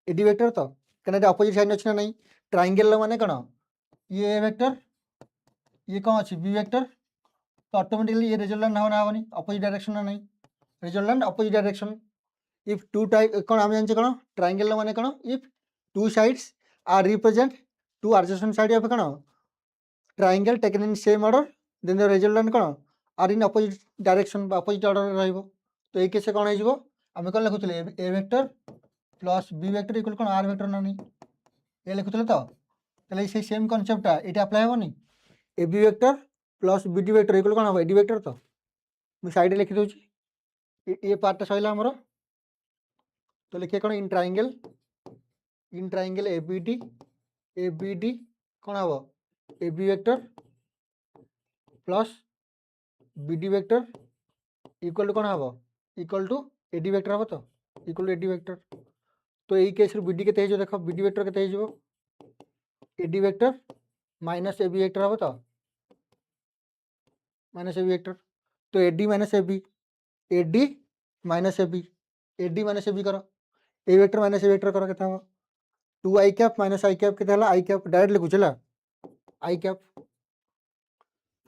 एडी वेक्टर तो कने अपोजिट साइड अछि ना नहीं ट्रायंगल माने कोन ये वेक्टर ये कौन अच्छी बी वेक्टर तो ऑटोमेटिकली ये रिजल्टेंट होना होनी अपोजिट डायरेक्शन ना नहीं resultant opposite direction if two type कौन आम जानते कौन ट्रायंगल माने कौन if two sides are represent two adjacent side of कौन triangle taken in same order then the resultant कौन are in opposite direction opposite order रहिबो। तो ये केस कौन हो आम कौन लिखुले A vector plus B vector equal कौन आर वेक्टर ना नहीं ये लिखुले तो ताले से सेम कांसेप्टटा एटा अप्लाई होनी AB vector plus BD vector equal कौन हम एडी वेक्टर तो मुझे साइड लिखि दूची ये पार्टा सैला हमर। तो लिखे कौन इन ट्रायंगल एबीडी कौन हम AB vector plus BD vector equal to कौन हम इक्वल टू एडी वेक्टर हम तो इक्वल टू एडी वेक्टर। तो यही केस बीडी के देख बीडी वेक्टर के AD vector minus AB vector हम तो माइनस एबी वेक्टर तो एडी माइनस एबी करो a vector minus a vector करो केता हो 2 i cap minus i cap केता हला आई कैप डायरेक्ट लिखु चला आई कैप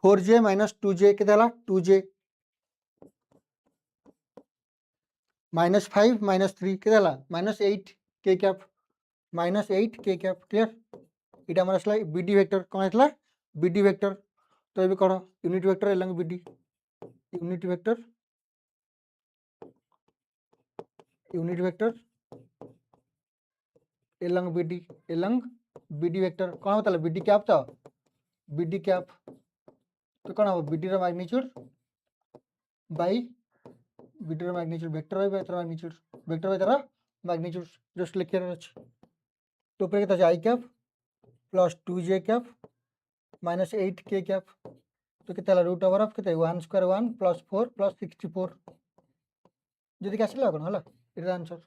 4j माइनस 2j केता हला 2j माइनस 5 माइनस 3 केता हला माइनस 8 के कैप क्लियर इटा हमर असला बीडी वेक्टर कोन असला बीडी वेक्टर। तो ये करो unit vector along BD unit vector unit vector along BD vector कौन होता है बीडी कैप तो बीडी कैप तो कौन हम बीडी रो मैग्नीट्यूड बाय बीडी रो मैग्नीट्यूड वेक्टर बाय तार मैग्नीट्यूड जस्ट लिख रहा अछि तो ऊपर केता I cap plus 2j cap minus 8k cap तो केता रूट ओवर ऑफ केता 1 स्क्वायर 1 प्लस 4 प्लस 64 जदि के आसिला कोन हला इट आंसर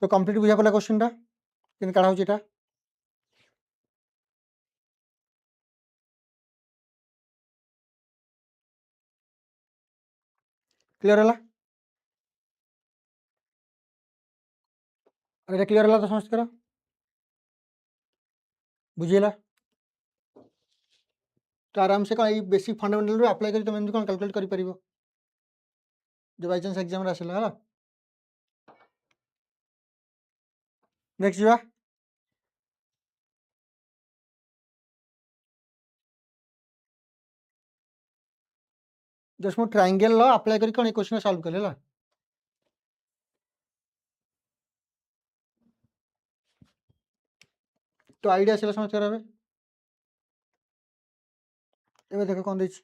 तो कंप्लीट बुझा पला क्वेश्चन टा किन काढा होची एटा क्लियर हला अरे क्लियर हला तो समझ करा बुझिला तो आराम से कहीं बेसिक फंडामेंटल रो अप्लाई करी तुम एमती कौन कैलकुलेट करि परिबो जो बाय चांस एग्जाम रे आसिला हला नेक्स्ट जीवा जस्ट मो ट्रायंगल लो अप्लाई करी कौन क्वेश्चन सॉल्व कर लेला तो आईडिया आसिला समझ करा एबे देखो कौन देछि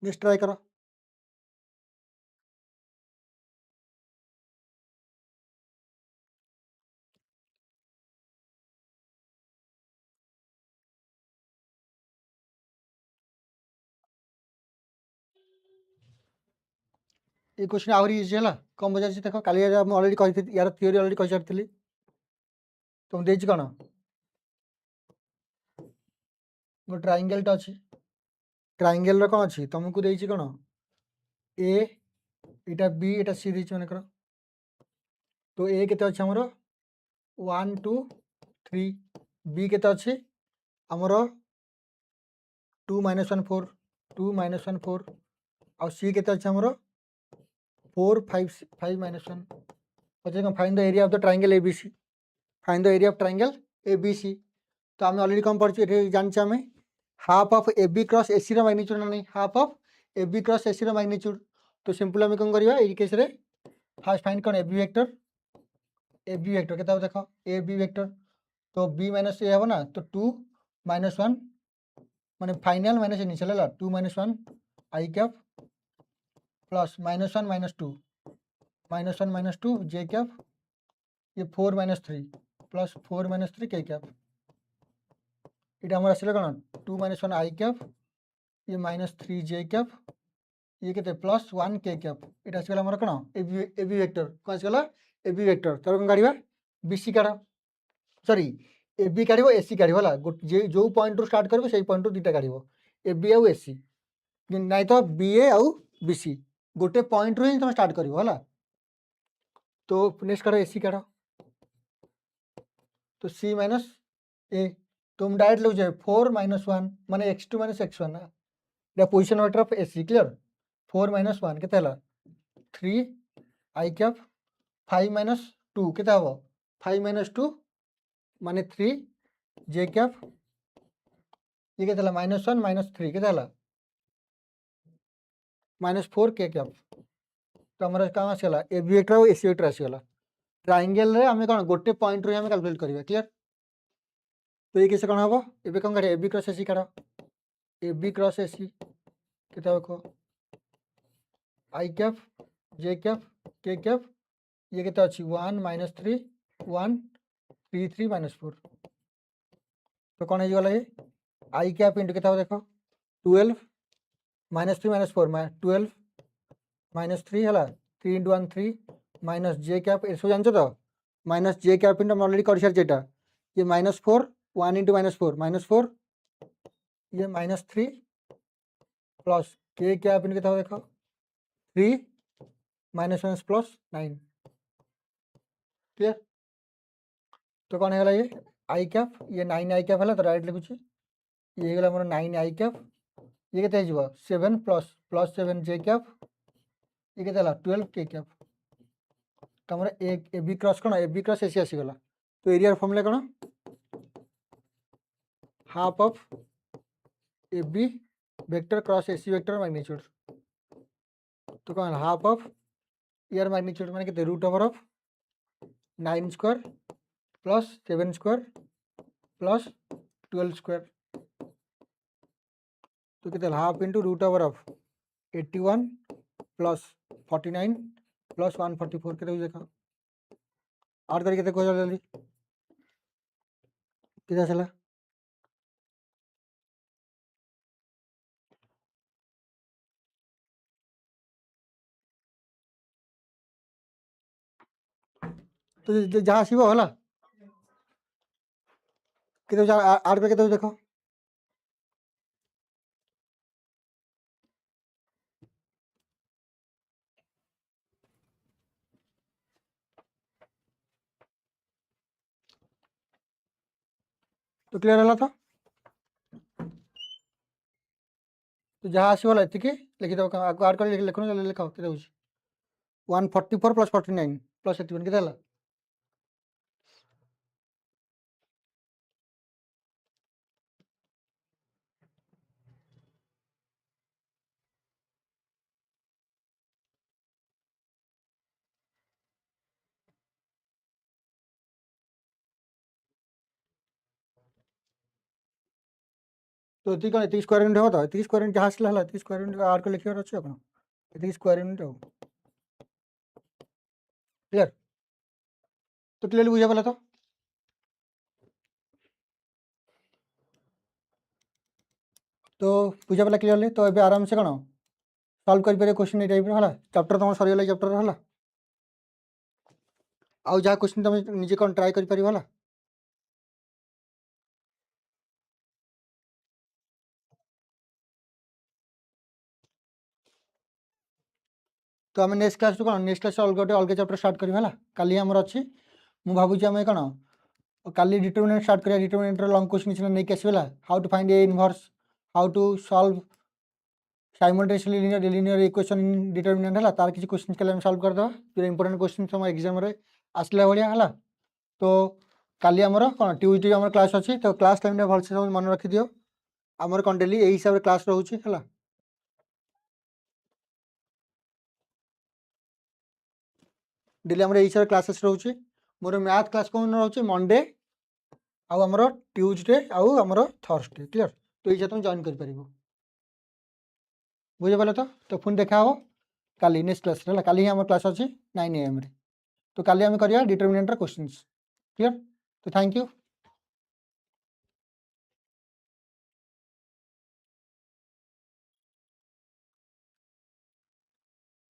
नेक्स्ट ट्राई करो ये क्वेश्चन आउरी इजी है कम बजा देखो काली ऑलरेडी कही यार थ्योरी ऑलरेडी कही सारी तुम देछि कौन गो ट्रायंगल टा अछि ट्रायंगल रो कौन अछि तुमको देछि कौन ए एटा बी एटा सी देछि माने करो तो ए केते अछि हमरो 1 2 3 बी केते अछि हमरो 2 -1 4 2 -1 4 और सी केते अछि हमरो 4 5 5 -1 पछे come find the area of the triangle ABC find the area of triangle ABC तो हम ऑलरेडी कम पढ़ एठी जान छ हमें half of AB cross AC रो मैग्नीट्यूड नहीं half of AB cross AC रो मैग्नीट्यूड तो सिंपल हम कौन करबा ए केस रे फर्स्ट फाइंड कौन एबी वेक्टर केता देखो एबी वेक्टर तो बी माइनस ए हो ना तो 2 -1 माने फाइनल माइनस इनिशियल है 2 -1 आई कैप प्लस -1 -2 -1 -2 जे कैप ये 4 -3 प्लस 4 -3 के कैप इटा हमर आसिले कोन 2 -1 आई कैप ये -3 जे कैप ये केते प्लस 1 के कैप इटा आसिले हमर कोन एबी वेक्टर कोन आसिले एबी वेक्टर तर कोन काढिबा बीसी काढ सॉरी एबी काढिबो एसी काढिबो हला जे जो पॉइंट रो स्टार्ट करबो सेही पॉइंट रो दुटा काढिबो एबी आउ एसी नाइ तो बीए आउ बीसी गोटे पॉइंट रो ही तुम स्टार्ट करिवो हला तो नेक्स्ट काढ एसी काढ तो सी माइनस ए तुम डायरेक्ट लिख जाए 4 -1 माने x2 - x1 the position vector of AC clear 4 -1 केते हला 3 आई कैप 5 -2 केते हबो 5 -2 माने 3 जे कैप ये केते हला -1 -3 केते हला -4 के कैप तो हमरा काम आसीला एबी वेक्टर और एसी वेक्टर आसीला ट्रायंगल रे हमें कोन गोटे पॉइंट रो हमें कैलकुलेट करबा क्लियर तो ये कैसे कोन हबो एबे कोन करे एबी क्रॉस एसी काढो एबी क्रॉस एसी केते देखो I cap J cap K cap ये केते अछि 1 -3 1 3 3 -4 तो कोन हे गला ये आई कैप इनटू केते देखो 12 -3 -4 12 -3 हला 3 × 1 3 माइनस जे कैप एसो जानछो तो माइनस जे कैप इनटू हम ऑलरेडी कर सार जेटा ये -4 1 × -4 ये -3 प्लस के कैप इनके था देखो 3 -1 प्लस 9 क्लियर तो कौन है ये आई कैप ये 9 आई कैप है तो डायरेक्ट लिखुची ये गला मोर 9 आई कैप ये केते हिजबो 7 प्लस 7 जे कैप ये केते हला 12 के कैप तो हमर ए बी क्रॉस कोन ए बी क्रॉस एसी आसी गला तो एरिया फॉर्मूला कोन half of A B vector cross AC vector magnitude तो कौन हाफ ऑफ यार मैग्नीट्यूड माने कितने root over of 9 square plus 7 square plus 12 square तो कितने half into root over of 81 plus 49 plus 144 कितने देखा आठ करके देखो जल्दी कितना चला तो जहाँ आसो है कितने आठ पे कितने देखो तो क्लियर है तो जहाँ आसो है ये लिखिद आगे आठ कर लिखुन लिख के 144 प्लस 49 प्लस 81 के तो ये कौन ये स्क्वायर यूनिट हो तो ये स्क्वायर यूनिट जहाँ आसला है ये स्क्वायर यूनिट आठ को लिखार अच्छे आप ये स्क्वायर यूनिट हो क्लियर तो क्लियरली बुझा पाला तो बुझा पाला क्लियरली तो ये आराम से कौन सल्व कर क्वेश्चन ये टाइप है चैप्टर तुम सरीगला चैप्टर है आउ जहाँ क्वेश्चन तुम निजे कौन ट्राए कर है तो आम नेक्स्ट क्लास कौन नेक्स्ट क्लास अलग गोटे अलग चैप्टर स्टार्ट करा काली आमर अच्छी मुझे भावुँ आम कौन काली डिटरमिनेंट स्टार्ट करिया डिटरमिनेंट लॉन्ग क्वेश्चन नहीं आसला how to find a inverse how to solve simultaneously linear equation in determinant है तार किसी क्वेश्चन के सॉल्व करदे जो इंपोर्टेंट क्वेश्चन तुम एग्जाम रे आसला भाया है तो काली आमर कौन ट्यूजडे आम क्लास अच्छी तो क्लास टाइम भलसे सब मन रखी दियो आमर कौन डेली यही हिसाब से क्लास रोचे है डेली आम हिसाब से क्लासेस रोचे मोर मैथ क्लास कौन रोचे मंडे आउ आमर ट्यूजडे आउ आमर थर्सडे क्लियर तो ये तुम जॉइन कर बुझे तो पुणी देखा हो काली नेक्स्ट क्लास है काली आम क्लास अच्छी 9 AM तो काली आम करिया डिटरमिनेंट क्वेश्चंस क्लियर तो थैंक यू।